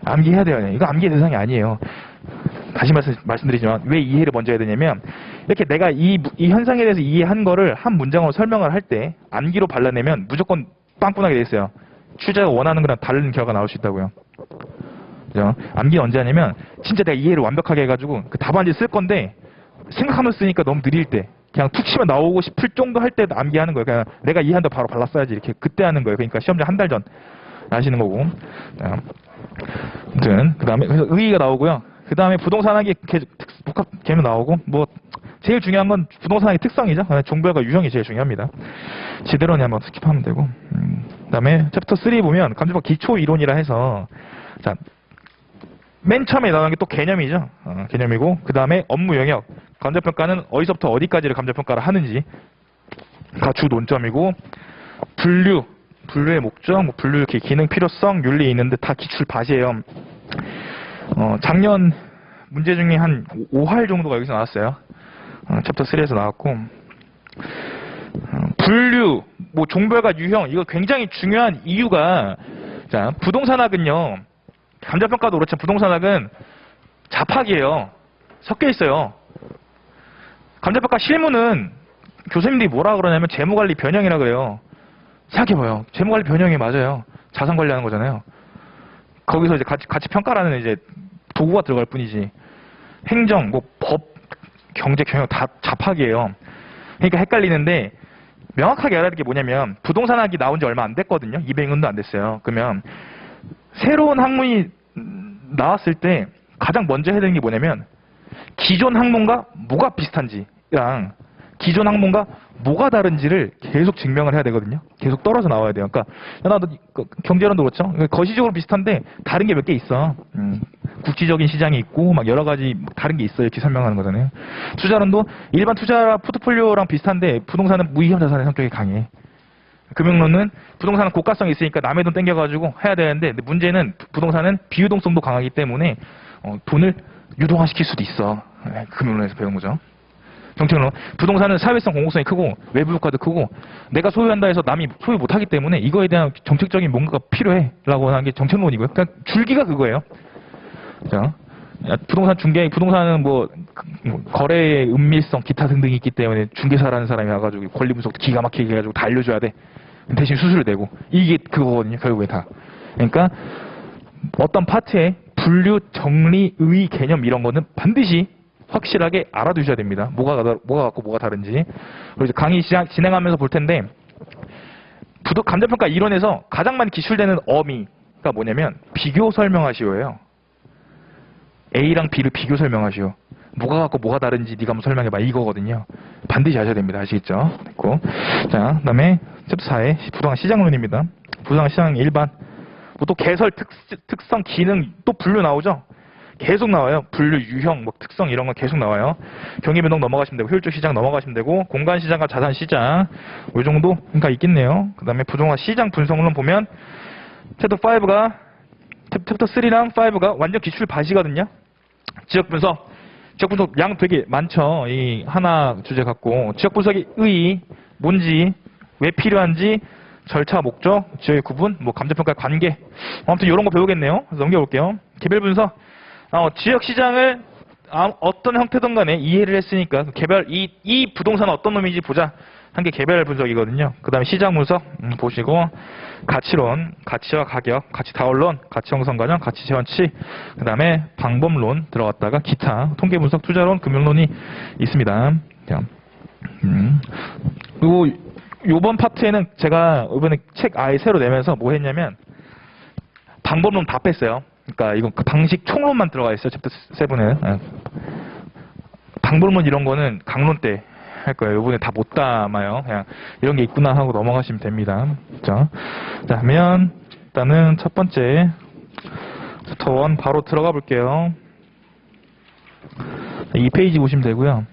암기해야 돼요. 이거 암기의 대상이 아니에요. 다시 말씀드리지만 왜 이해를 먼저 해야 되냐면 이렇게 내가 이 현상에 대해서 이해한 거를 한 문장으로 설명을 할 때 암기로 발라내면 무조건 빵꾸나게 돼 있어요. 출제가 원하는 거랑 다른 결과가 나올 수 있다고요. 그죠? 암기는 언제 하냐면 진짜 내가 이해를 완벽하게 해가지고 그 답안지 쓸 건데 생각하면서 쓰니까 너무 느릴 때 그냥 툭 치면 나오고 싶을 정도 할 때 암기하는 거예요. 그냥 내가 이해한다 바로 발랐어야지 이렇게 그때 하는 거예요. 그러니까 시험장 한 달 전 하시는 거고. 아무튼 그 다음에 의의가 나오고요. 그 다음에 부동산학이 복합 개념 나오고 뭐 제일 중요한 건 부동산학의 특성이죠. 종별과 유형이 제일 중요합니다. 지대로는 한번 스킵하면 되고. 그 다음에 챕터 3 보면 감정평가 기초 이론이라 해서 자. 맨 처음에 나오는 게 또 개념이죠. 개념이고 그 다음에 업무 영역. 감정평가는 어디서부터 어디까지를 감정평가를 하는지가 주 논점이고 분류의 목적, 분류 기능, 필요성, 윤리 있는데 다 기출 밭이에요. 작년 문제 중에 한 5할 정도가 여기서 나왔어요. 챕터 3에서 나왔고 분류, 뭐 종별과 유형 이거 굉장히 중요한 이유가 자 부동산학은요. 감정평가도 그렇지만 부동산학은 잡학이에요. 섞여 있어요. 감정평가 실무는 교수님들이 뭐라 그러냐면 재무관리 변형이라 그래요. 생각해봐요. 재무관리 변형이 맞아요. 자산관리하는 거잖아요. 거기서 이제 같이 평가라는 이제 도구가 들어갈 뿐이지. 행정, 뭐 법, 경제, 경영 다 잡학이에요. 그러니까 헷갈리는데 명확하게 알아야 될 게 뭐냐면 부동산학이 나온 지 얼마 안 됐거든요. 200년도 안 됐어요. 그러면 새로운 학문이 나왔을 때 가장 먼저 해야 되는 게 뭐냐면 기존 학문과 뭐가 비슷한지랑 기존 학문과 뭐가 다른지를 계속 증명을 해야 되거든요. 계속 떨어져 나와야 돼요. 그러니까 나도 경제론도 그렇죠. 거시적으로 비슷한데 다른 게 몇 개 있어. 국지적인 시장이 있고 막 여러 가지 다른 게 있어 이렇게 설명하는 거잖아요. 투자론도 일반 투자 포트폴리오랑 비슷한데 부동산은 무위험 자산의 성격이 강해. 금융론은 부동산은 고가성이 있으니까 남의 돈 땡겨가지고 해야 되는데 문제는 부동산은 비유동성도 강하기 때문에 돈을 유동화시킬 수도 있어. 금융론에서 배운 거죠. 정책론 부동산은 사회성 공공성이 크고 외부 효과도 크고 내가 소유한다 해서 남이 소유 못하기 때문에 이거에 대한 정책적인 뭔가가 필요해라고 하는 게 정책론이고요. 그러니까 줄기가 그거예요. 자, 부동산 중개, 부동산은 뭐 거래의 은밀성, 기타 등등이 있기 때문에 중개사라는 사람이 와가지고 권리 분석도 기가 막히게 해가지고 다 알려줘야 돼. 대신 수수료 내고 이게 그거거든요. 결국에 다. 그러니까 어떤 파트의 분류, 정리, 의, 개념 이런 거는 반드시 확실하게 알아두셔야 됩니다. 뭐가 같고 뭐가 다른지. 그리고 이제 강의 진행하면서 볼 텐데 감정평가 이론에서 가장 많이 기출되는 어미가 뭐냐면 비교 설명하시오예요. A랑 B를 비교 설명하시오. 뭐가 같고 뭐가 다른지 네가 한번 설명해봐. 이거거든요. 반드시 하셔야 됩니다. 아시겠죠? 됐고. 자, 그 다음에 챕터 4에 부동산 시장론입니다. 부동산 시장 일반. 뭐 또 개설, 특성, 기능 또 분류 나오죠? 계속 나와요. 분류, 유형, 뭐 특성 이런 거 계속 나와요. 경기변동 넘어가시면 되고 효율적 시장 넘어가시면 되고 공간 시장과 자산 시장 이 정도가 있겠네요. 그 다음에 부동산 시장 분석론 보면 챕터 3랑 5가 완전 기출 바시거든요. 지역 분석 양 되게 많죠. 이 하나 주제 갖고 지역 분석의 의의, 뭔지, 왜 필요한지, 절차, 목적, 지역의 구분, 뭐 감정평가 관계 아무튼 이런 거 배우겠네요. 그래서 넘겨볼게요. 개별 분석 지역 시장을 어떤 형태든 간에 이해를 했으니까 개별 이 부동산은 어떤 놈인지 보자 한 게 개별 분석이거든요. 그 다음에 시장 분석 보시고 가치론, 가치와 가격, 가치 다원론, 가치 형성 과정, 가치 재원치 그 다음에 방법론 들어갔다가 기타, 통계 분석, 투자론, 금융론이 있습니다. 그리고 요번 파트에는 제가 이번에 책 아예 새로 내면서 뭐 했냐면 방법론 다 뺐어요. 그러니까 이건 방식 총론만 들어가 있어요. 챕터 7은. 방법론 이런 거는 강론 때 할 거예요. 이번에 다 못 담아요. 그냥 이런 게 있구나 하고 넘어가시면 됩니다. 자, 그러면 일단은 첫 번째 챕터 1 바로 들어가 볼게요. 2페이지 보시면 되고요.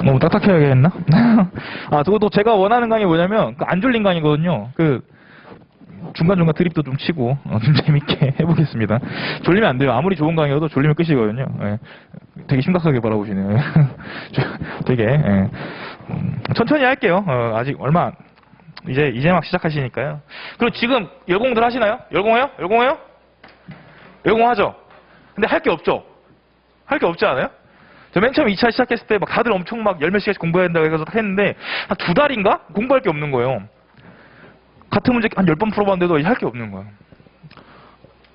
너무 딱딱하게 했나? 그것도 제가 원하는 강의 뭐냐면 안 졸린 강의거든요. 중간중간 드립도 좀 치고 좀 재밌게 해보겠습니다. 졸리면 안 돼요. 아무리 좋은 강의여도 졸리면 끝이거든요. 예. 되게 심각하게 바라보시네요. 되게 천천히 할게요. 아직 얼마 이제 막 시작하시니까요. 그리고 지금 열공들 하시나요? 열공해요? 열공하죠? 근데 할 게 없죠? 할 게 없지 않아요? 저 맨 처음 2차 시작했을 때 막 다들 엄청 막 열 몇 시간씩 공부해야 된다고 해서 했는데 한 2달인가? 공부할 게 없는 거예요. 같은 문제 한 10번 풀어봤는데도 할 게 없는 거예요.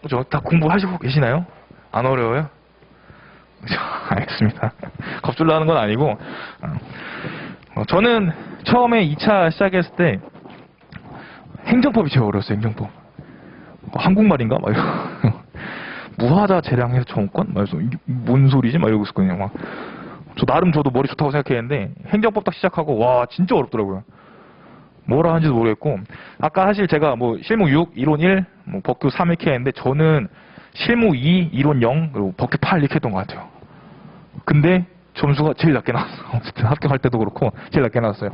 그죠? 다 공부하시고 계시나요? 안 어려워요? 그죠? 알겠습니다. 겁줄로 하는 건 아니고 저는 처음에 2차 시작했을 때 행정법이 제일 어려웠어요. 행정법. 한국말인가? 막 이러고 무하자 재량해서 정권? 막 이러면서 이게 뭔 소리지? 막 이러고 있었거든요. 막. 저도 머리 좋다고 생각했는데 행정법 딱 시작하고 와 진짜 어렵더라고요. 뭐라 하는지도 모르겠고 아까 사실 제가 뭐 실무 6, 이론 1, 뭐 법규 3 이렇게 했는데 저는 실무 2, 이론 0, 그리고 법규 8 이렇게 했던 것 같아요. 근데 점수가 제일 낮게 나왔어요. 어쨌든 합격할 때도 그렇고 제일 낮게 나왔어요.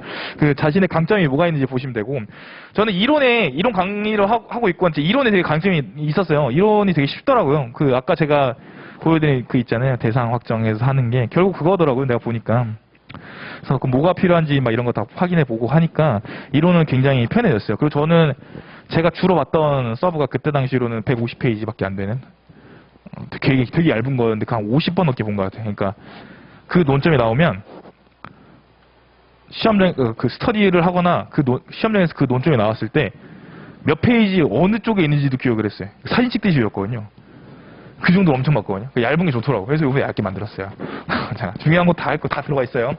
자신의 강점이 뭐가 있는지 보시면 되고 저는 이론 강의를 하고 있고 이론에 되게 강점이 있었어요. 이론이 되게 쉽더라고요. 아까 제가 보여드린 있잖아요. 대상 확정해서 하는 게 결국 그거더라고요. 내가 보니까. 그래서 뭐가 필요한지 막 이런 거 다 확인해 보고 하니까 이론은 굉장히 편해졌어요. 그리고 저는 제가 주로 봤던 서브가 그때 당시로는 150페이지밖에 안 되는 되게 얇은 거였는데 한 50번 넘게 본 것 같아요. 그러니까 그 논점이 나오면 시험장 스터디를 하거나 시험장에서 그 논점이 나왔을 때 몇 페이지 어느 쪽에 있는지도 기억을 했어요. 사진 찍듯이 외웠거든요. 그 정도 엄청 맞거든요. 얇은 게 좋더라고요. 그래서 이번에 얇게 만들었어요. 자, 중요한 거 다 들어가 있어요.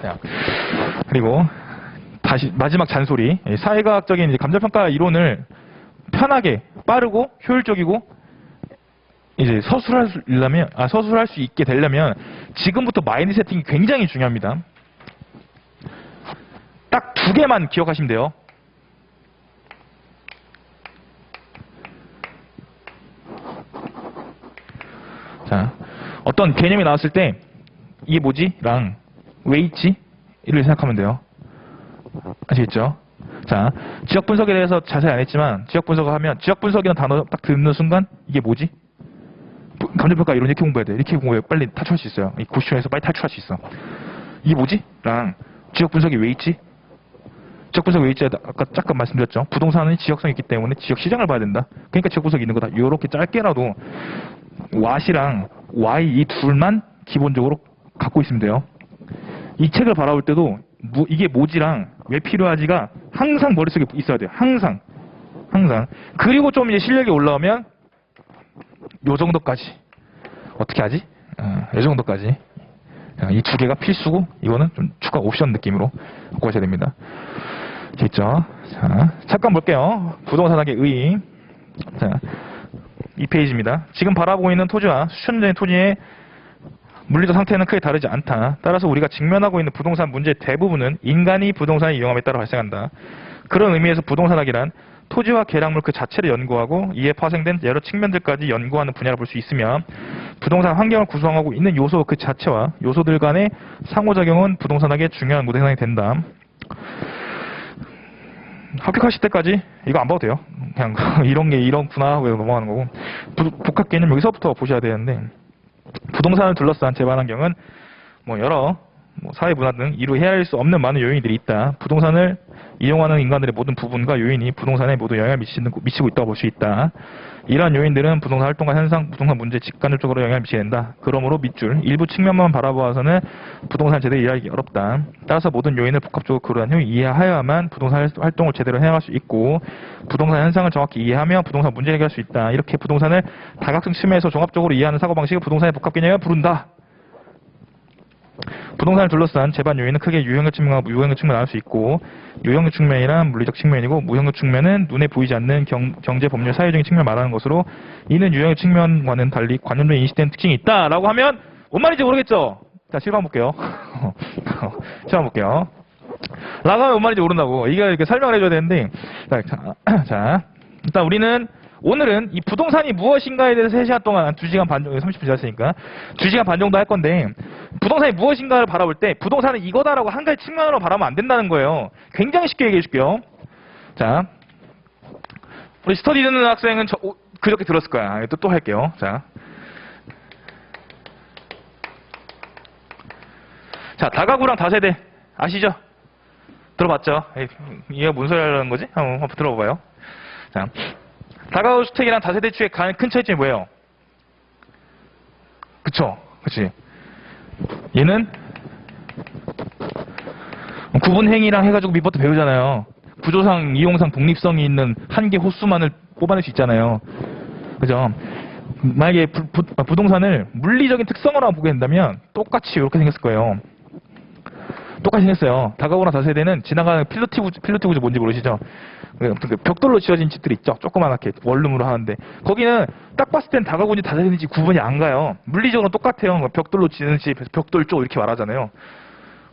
자, 그리고 다시 마지막 잔소리. 사회과학적인 감정평가 이론을 편하게, 빠르고, 효율적이고, 이제 서술할 수 있게 되려면 지금부터 마인드 세팅이 굉장히 중요합니다. 딱 2개만 기억하시면 돼요. 자, 어떤 개념이 나왔을 때 이게 뭐지? 랑 왜 있지? 이를 생각하면 돼요. 아시겠죠? 자, 지역 분석에 대해서 자세히 안 했지만 지역 분석을 하면 지역 분석이라는 단어 딱 듣는 순간 이게 뭐지? 감정평가 이론 이렇게 공부해야 돼. 이렇게 공부해 빨리 탈출할 수 있어요. 이 고시원에서 빨리 탈출할 수 있어. 이게 뭐지? 랑 지역 분석이 왜 있지? 지역 분석이 왜 있지? 아까 잠깐 말씀드렸죠. 부동산은 지역성이 있기 때문에 지역 시장을 봐야 된다. 그러니까 지역 분석이 있는 거다. 이렇게 짧게라도 what이랑 why 이 둘만 기본적으로 갖고 있으면 돼요. 이 책을 바라볼 때도 이게 뭐지랑 왜 필요하지가 항상 머릿속에 있어야 돼요. 항상. 그리고 좀 이제 실력이 올라오면 요 정도까지. 어떻게 하지? 이 정도까지. 이 2개가 필수고 이거는 좀 추가 옵션 느낌으로 갖고 가셔야 됩니다. 됐죠? 자, 잠깐 볼게요. 부동산학의 의의. 자, 2페이지입니다. 지금 바라보고 있는 토지와 수천 년의 토지의 물리적 상태는 크게 다르지 않다. 따라서 우리가 직면하고 있는 부동산 문제의 대부분은 인간이 부동산을 이용함에 따라 발생한다. 그런 의미에서 부동산학이란 토지와 계량물 그 자체를 연구하고 이에 파생된 여러 측면들까지 연구하는 분야를 볼 수 있으며 부동산 환경을 구성하고 있는 요소 그 자체와 요소들 간의 상호작용은 부동산학의 중요한 모델상이 된다. 합격하실 때까지 이거 안 봐도 돼요. 그냥 이런 게 이렇구나 하고 넘어가는 거고 복합 개념 여기서부터 보셔야 되는데 부동산을 둘러싼 재반 환경은 여러 사회 문화 등 이루 헤아릴 수 없는 많은 요인들이 있다. 부동산을 이용하는 인간들의 모든 부분과 요인이 부동산에 모두 영향을 미치고 있다고 볼 수 있다. 이러한 요인들은 부동산 활동과 현상, 부동산 문제에 직간접적으로 영향을 미치게 된다. 그러므로 밑줄 일부 측면만 바라보아서는 부동산을 제대로 이해하기 어렵다. 따라서 모든 요인을 복합적으로 고려한 후 이해하여야만 부동산 활동을 제대로 해나갈 수 있고 부동산 현상을 정확히 이해하며 부동산 문제를 해결할 수 있다. 이렇게 부동산을 다각적 측면에서 종합적으로 이해하는 사고방식을 부동산의 복합개념이라 부른다. 부동산을 둘러싼 재반 요인은 크게 유형적 측면과 무형적 측면을 나눌 수 있고 유형적 측면이란 물리적 측면이고 무형적 측면은 눈에 보이지 않는 경제, 법률, 사회적인 측면을 말하는 것으로 이는 유형적 측면과는 달리 관념적인 인식되는 특징이 있다라고 하면 뭔 말인지 모르겠죠? 자, 실험 볼게요. 실험 볼게요. 라고 하면 뭔 말인지 모른다고. 이게 이렇게 설명을 해줘야 되는데 자, 일단 우리는 오늘은 이 부동산이 무엇인가에 대해서 3시간 동안 2시간 반 정도, 30분 지났으니까 2시간 반 정도 할 건데 부동산이 무엇인가를 바라볼 때 부동산은 이거다라고 한 가지 측면으로 바라보면 안 된다는 거예요. 굉장히 쉽게 얘기해 줄게요. 자, 우리 스터디 듣는 학생은 그렇게 들었을 거야. 또 할게요. 자, 다가구랑 다세대 아시죠? 들어봤죠? 얘가 뭔 소리 하려는 거지? 한번 들어봐봐요. 자, 다가구 주택이랑 다세대 주택의 큰 차이점이 뭐예요? 그쵸? 그치? 얘는 구분행위랑 해가지고 밑부터 배우잖아요. 구조상, 이용상 독립성이 있는 한 개 호수만을 뽑아낼 수 있잖아요. 그죠? 만약에 부동산을 물리적인 특성으로 보게 된다면 똑같이 이렇게 생겼을 거예요. 똑같이 생겼어요. 다가구나 다세대는 지나가는 필로티 구조 뭔지 모르시죠? 벽돌로 지어진 집들이 있죠. 조그맣게 원룸으로 하는데 거기는 딱 봤을 땐 다가구인지 다세대인지 구분이 안 가요. 물리적으로 똑같아요. 벽돌로 지은 집, 벽돌 쪽 이렇게 말하잖아요.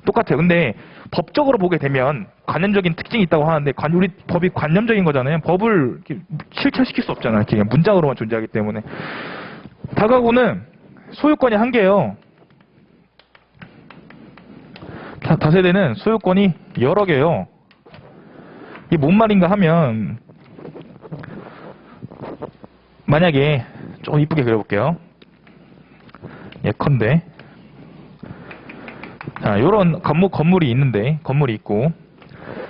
똑같아요. 근데 법적으로 보게 되면 관념적인 특징이 있다고 하는데 우리 법이 관념적인 거잖아요. 법을 실천시킬 수 없잖아요. 이렇게 그냥 문장으로만 존재하기 때문에. 다가구는 소유권이 한 개예요. 다세대는 소유권이 여러 개예요. 이게 뭔 말인가 하면 만약에 좀 이쁘게 그려볼게요. 예컨대 자, 요런 건물이 있는데 건물이 있고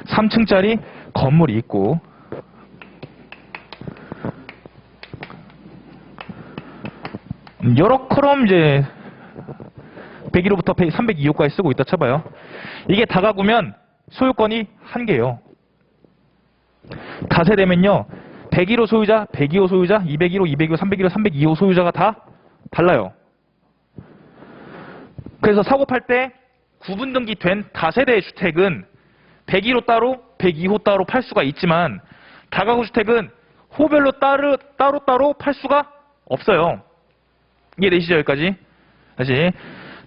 3층짜리 건물이 있고 여러처럼 이제 101호부터 302호까지 쓰고 있다 쳐봐요. 이게 다가구면 소유권이 한 개예요. 다세대면요. 101호 소유자, 102호 소유자, 201호, 202호, 301호, 302호 소유자가 다 달라요. 그래서 사고 팔 때 구분 등기된 다세대의 주택은 101호 따로, 102호 따로 팔 수가 있지만 다가구 주택은 호별로 따로 팔 수가 없어요. 이해되시죠? 여기까지? 다시.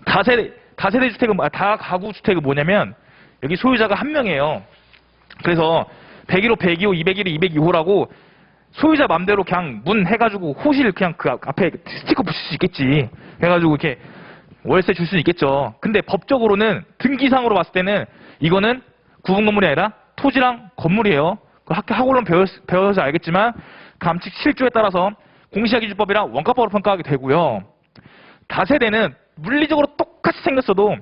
다세대 주택은, 다가구 주택은 뭐냐면 여기 소유자가 한 명이에요. 그래서 101호, 102호, 201호, 202호라고 소유자 맘대로 그냥 문 해가지고 호실 그냥 그 앞에 스티커 붙일 수 있겠지. 해가지고 이렇게 월세 줄 수는 있겠죠. 근데 법적으로는 등기상으로 봤을 때는 이거는 구분 건물이 아니라 토지랑 건물이에요. 학원론 배워서 알겠지만 감칙 7조에 따라서 공시가기준법이랑 원가법으로 평가하게 되고요. 다세대는 물리적으로 똑같이 생겼어도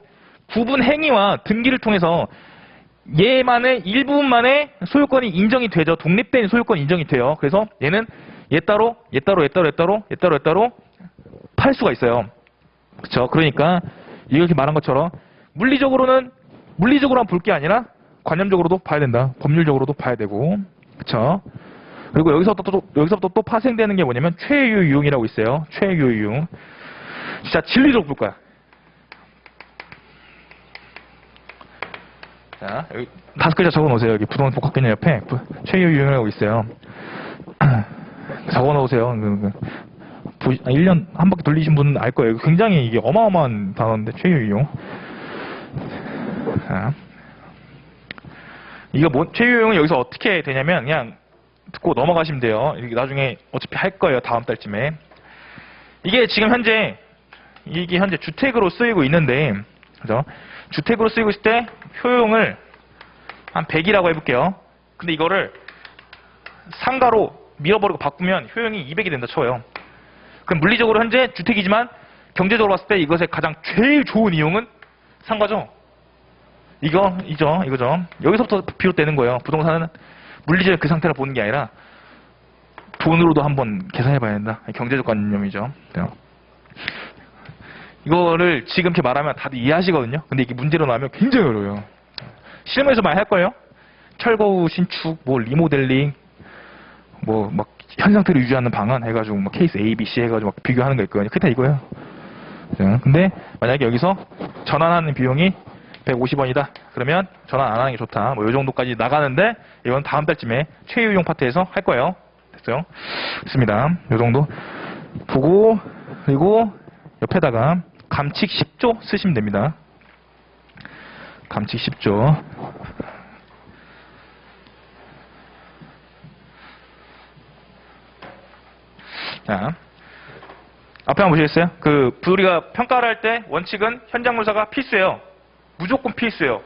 구분 행위와 등기를 통해서 얘만의 일부분만의 소유권이 인정이 되죠. 독립된 소유권이 인정이 돼요. 그래서 얘는 얘 따로 팔 수가 있어요. 그렇죠? 그러니까 이렇게 말한 것처럼 물리적으로만 볼 게 아니라 관념적으로도 봐야 된다. 법률적으로도 봐야 되고. 그렇죠? 그리고 여기서부터 또 파생되는 게 뭐냐면 최유 유용이라고 있어요. 최유 유용. 자, 진리적으로 볼 거야. 자, 여기 5글자 적어 놓으세요. 여기 부동산 복합개념 옆에 최유 유용이라고 있어요. 적어 놓으세요. 1년 한 바퀴 돌리신 분은 알 거예요. 굉장히 이게 어마어마한 단어인데, 최유 유용. 자, 최유 유용은 여기서 어떻게 되냐면, 그냥 듣고 넘어가시면 돼요. 나중에 어차피 할 거예요. 다음 달쯤에. 이게 지금 현재 주택으로 쓰이고 있는데, 그죠? 주택으로 쓰이고 있을 때 효용을 한 100이라고 해볼게요. 근데 이거를 상가로 밀어버리고 바꾸면 효용이 200이 된다 쳐요. 그럼 물리적으로 현재 주택이지만 경제적으로 봤을 때 이것의 가장 제일 좋은 이용은 상가죠. 이거죠. 여기서부터 비롯되는 거예요. 부동산은 물리적인 그 상태를 보는 게 아니라 돈으로도 한번 계산해봐야 된다. 경제적 관념이죠. 이거를 지금 이렇게 말하면 다들 이해하시거든요. 근데 이게 문제로 나오면 굉장히 어려워요. 실무에서 많이 할 거예요. 철거후 신축, 리모델링, 막 현 상태를 유지하는 방안 해가지고 케이스 A, B, C 해가지고 막 비교하는 거 있거든요. 그게 다 이거예요. 근데 만약에 여기서 전환하는 비용이 150원이다. 그러면 전환 안 하는 게 좋다. 이 정도까지 나가는데 이건 다음 달쯤에 최유용 파트에서 할 거예요. 됐어요? 좋습니다. 이 정도 보고, 그리고 옆에다가 감칙 10조 쓰시면 됩니다. 감칙 10조. 자, 앞에 한번 보시겠어요? 우리가 평가를 할 때 원칙은 현장물사가 필수예요. 무조건 필수예요.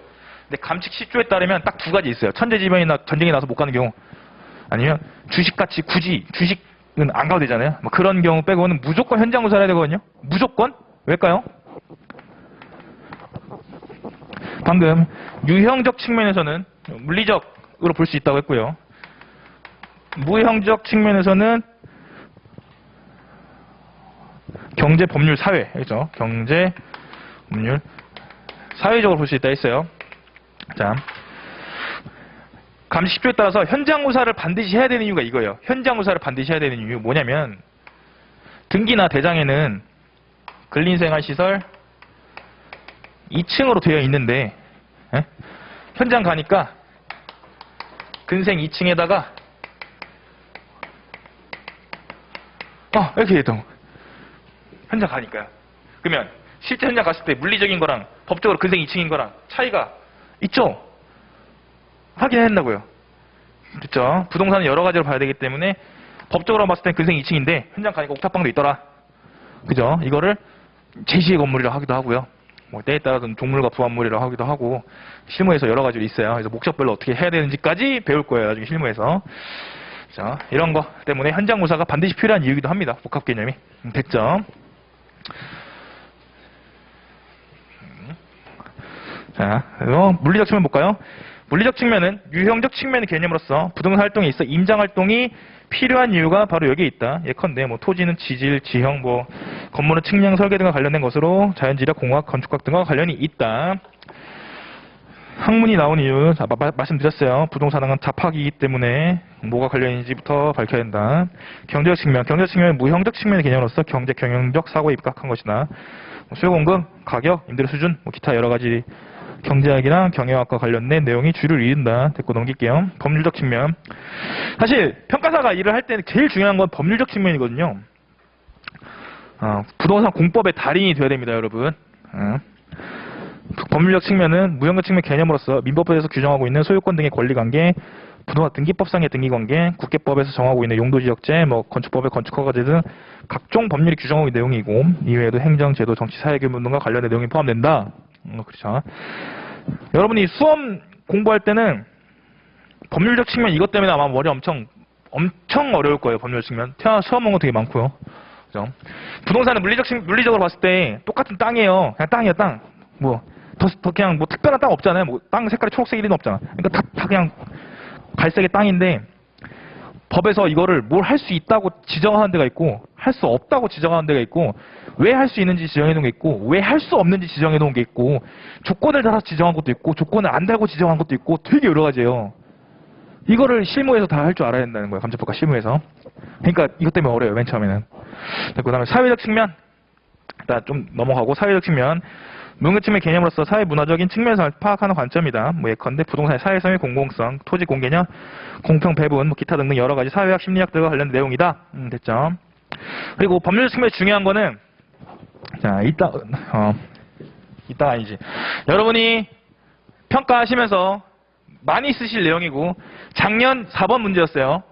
근데 감칙 10조에 따르면 딱 두 가지 있어요. 천재지변이나 전쟁이 나서 못 가는 경우, 아니면 주식같이 굳이 주식은 안 가도 되잖아요. 그런 경우 빼고는 무조건 현장물사를 해야 되거든요. 무조건? 왜일까요? 방금 유형적 측면에서는 물리적으로 볼 수 있다고 했고요. 무형적 측면에서는 경제, 법률, 사회, 그죠? 경제, 법률, 사회적으로 볼 수 있다 했어요. 자, 감칙 10조에 따라서 현장무사를 반드시 해야 되는 이유가 이거예요. 현장무사를 반드시 해야 되는 이유 뭐냐면, 등기나 대장에는 근린생활시설 2층으로 되어 있는데, 현장 가니까 근생 2층에다가 이렇게 됐던 현장 가니까요. 그러면 실제 현장 갔을 때 물리적인 거랑 법적으로 근생 2층인 거랑 차이가 있죠? 확인해낸다고요. 그렇죠? 부동산은 여러 가지로 봐야 되기 때문에 법적으로 봤을 땐 근생 2층인데 현장 가니까 옥탑방도 있더라. 그죠? 이거를 제시의 건물이라고 하기도 하고요. 때에 따라서는 종물과 부합물이라고 하기도 하고, 실무에서 여러 가지로 있어요. 그래서 목적별로 어떻게 해야 되는지까지 배울 거예요. 나중에 실무에서. 자, 이런 거 때문에 현장무사가 반드시 필요한 이유이기도 합니다. 복합 개념이. 됐죠? 자, 그리고 물리적 측면 볼까요? 물리적 측면은 유형적 측면의 개념으로서 부동산 활동에 있어 임장 활동이 필요한 이유가 바로 여기에 있다. 예컨대 토지는 지질, 지형, 건물은 측량, 설계 등과 관련된 것으로 자연지력, 공학, 건축학 등과 관련이 있다. 항문이 나온 이유, 자, 말씀드렸어요. 부동산은 잡학이기 때문에 뭐가 관련인지부터 밝혀야 된다. 경제적 측면, 무형적 측면의 개념으로서 경제, 경영적 사고에 입각한 것이다. 수요 공급, 가격, 임대료 수준, 기타 여러 가지 경제학이랑 경영학과 관련된 내용이 주를 이룬다. 됐고 넘길게요. 법률적 측면. 사실 평가사가 일을 할 때는 제일 중요한 건 법률적 측면이거든요. 부동산 공법의 달인이 돼야 됩니다, 여러분. 법률적 측면은 무형적 측면 개념으로서 민법에서 규정하고 있는 소유권 등의 권리관계, 부동산 등기법상의 등기관계, 국계법에서 정하고 있는 용도지역제, 건축법의 건축허가제 등 각종 법률이 규정하고 있는 내용이고, 이외에도 행정, 제도, 정치, 사회규범 등과 관련된 내용이 포함된다. 그렇죠. 여러분이 수험 공부할 때는 법률적 측면 이것 때문에 아마 머리 엄청 어려울 거예요. 법률적 측면. 태어나 수험 온 거 되게 많고요. 그죠? 부동산은 물리적으로 봤을 때 똑같은 땅이에요. 그냥 땅이에요, 땅. 더 그냥 특별한 땅 없잖아요. 땅 색깔이 초록색일 리는 없잖아. 그러니까 다 그냥 갈색의 땅인데, 법에서 이거를 뭘 할 수 있다고 지정하는 데가 있고, 할 수 없다고 지정하는 데가 있고, 왜 할 수 있는지 지정해 놓은 게 있고, 왜 할 수 없는지 지정해 놓은 게 있고, 조건을 달아서 지정한 것도 있고, 조건을 안 달고 지정한 것도 있고, 되게 여러 가지예요. 이거를 실무에서 다 할 줄 알아야 된다는 거예요. 감정평가 실무에서. 그러니까 이것 때문에 어려워요. 맨 처음에는. 그 다음에 사회적 측면. 일단 좀 넘어가고, 사회적 측면. 무형적 측면 개념으로서 사회 문화적인 측면에서 파악하는 관점이다. 예컨대 부동산의 사회성의 공공성, 토지 공개냐, 공평 배분, 기타 등등 여러 가지 사회학, 심리학들과 관련된 내용이다. 됐죠. 그리고 법률적 측면에서 중요한 거는, 자, 이따 아니지. 여러분이 평가하시면서 많이 쓰실 내용이고, 작년 4번 문제였어요.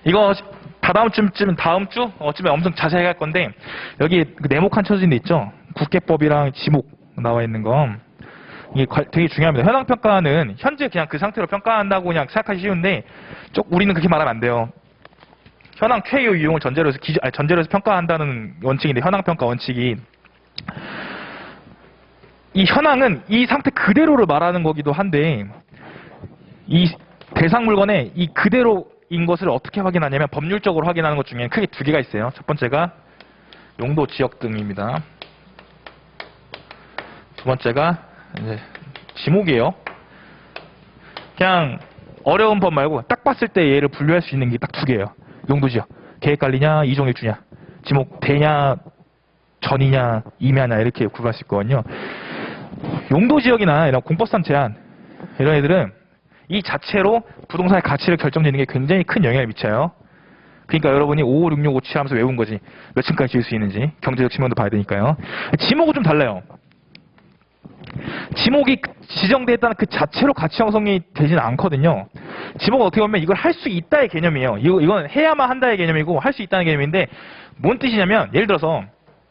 이거 다음 주쯤에 엄청 자세하게 할 건데, 여기 네모칸 쳐진 데 있죠? 국계법이랑 지목 나와 있는 거. 이게 되게 중요합니다. 현황평가는 현재 그냥 그 상태로 평가한다고 그냥 생각하기 쉬운데, 우리는 그렇게 말하면 안 돼요. 현황 최유 이용을 전제로 해서 평가한다는 원칙인데, 현황평가 원칙이. 이 현황은 이 상태 그대로를 말하는 거기도 한데, 이 대상 물건의 이 그대로인 것을 어떻게 확인하냐면 법률적으로 확인하는 것 중에 크게 두 개가 있어요. 첫 번째가 용도 지역 등입니다. 두 번째가 이제 지목이에요. 그냥 어려운 법 말고 딱 봤을 때 얘를 분류할 수 있는 게 딱 두 개예요. 용도 지역. 계획관리냐, 이종일주냐. 지목 대냐, 전이냐, 임야냐 이렇게 구분할 수 있거든요. 용도 지역이나 이런 공법상 제한 이런 애들은 이 자체로 부동산의 가치를 결정짓는 게 굉장히 큰 영향을 미쳐요. 그러니까 여러분이 5566, 57 하면서 외운 거지. 몇 층까지 지을 수 있는지. 경제적 측면도 봐야 되니까요. 지목은 좀 달라요. 지목이 지정되어 있다는 그 자체로 가치 형성이 되지는 않거든요. 지목은 어떻게 보면 이걸 할 수 있다의 개념이에요. 이건 해야만 한다의 개념이고 할 수 있다는 개념인데, 뭔 뜻이냐면 예를 들어서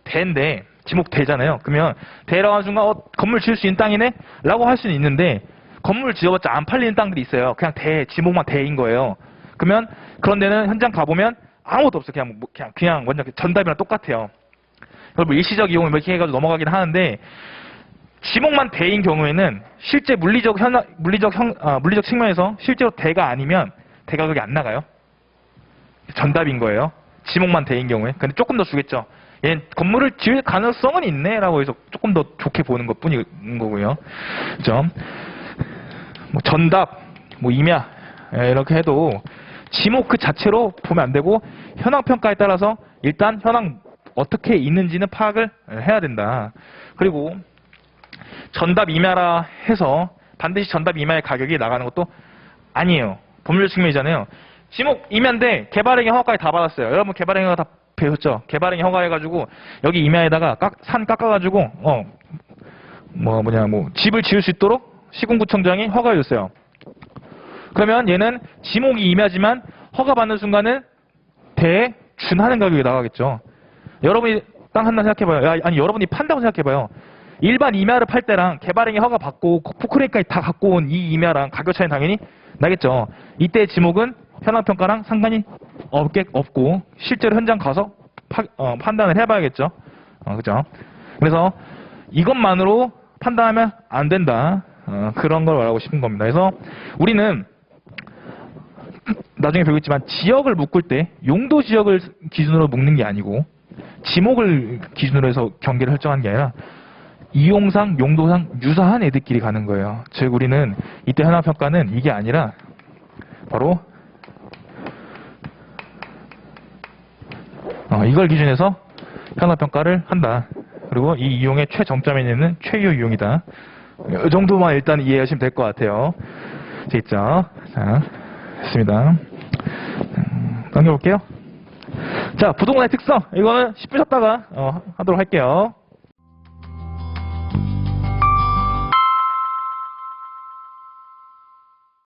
대인데 지목 대잖아요. 그러면 대라고 하는 순간 건물 지을 수 있는 땅이네? 라고 할 수는 있는데, 건물 지어봤자 안 팔리는 땅들이 있어요. 그냥 지목만 대인 거예요. 그러면 그런 데는 현장 가보면 아무것도 없어요. 그냥 완전 전답이랑 똑같아요. 그래서 일시적 이용 이렇게 해가지고 넘어가긴 하는데, 지목만 대인 경우에는 실제 물리적 측면에서 실제로 대가 아니면 대가 그게 안 나가요. 전답인 거예요. 지목만 대인 경우에. 근데 조금 더 주겠죠. 얘는 건물을 지을 가능성은 있네라고 해서 조금 더 좋게 보는 것 뿐인 거고요. 그죠? 전답, 임야 이렇게 해도 지목 그 자체로 보면 안 되고, 현황 평가에 따라서 일단 현황 어떻게 있는지는 파악을 해야 된다. 그리고 전답 임야라 해서 반드시 전답 임야의 가격이 나가는 것도 아니에요. 법률 측면이잖아요. 지목 임야인데 개발행위 허가까지 다 받았어요. 여러분 개발행위 허가 다 배웠죠? 개발행위 허가해가지고 여기 임야에다가 산 깎아가지고 집을 지을 수 있도록 시군구청장이 허가해줬어요. 그러면 얘는 지목이 임야지만 허가받는 순간은 대준하는 가격이 나가겠죠. 여러분이 땅 한다 생각해봐요. 아니 여러분이 판다고 생각해봐요. 일반 임야를 팔 때랑 개발행위 허가 받고 포크레인까지 다 갖고 온 이 임야랑 가격 차이는 당연히 나겠죠. 이때 지목은 현황평가랑 상관이 없고 실제로 현장 가서 판단을 해봐야겠죠. 그죠? 그래서 이것만으로 판단하면 안 된다. 그런 걸 말하고 싶은 겁니다. 그래서 우리는 나중에 배우겠지만 지역을 묶을 때 용도 지역을 기준으로 묶는 게 아니고 지목을 기준으로 해서 경계를 설정하는 게 아니라 이용상, 용도상 유사한 애들끼리 가는 거예요. 즉 우리는 이때 현황평가는 이게 아니라 바로 이걸 기준해서 현황평가를 한다. 그리고 이 이용의 최정점에 있는 최유 이용이다. 이 정도만 일단 이해하시면 될 것 같아요. 됐죠? 자, 됐습니다. 넘겨볼게요. 자, 부동산의 특성. 이거는 10분 쉬었다가 하도록 할게요.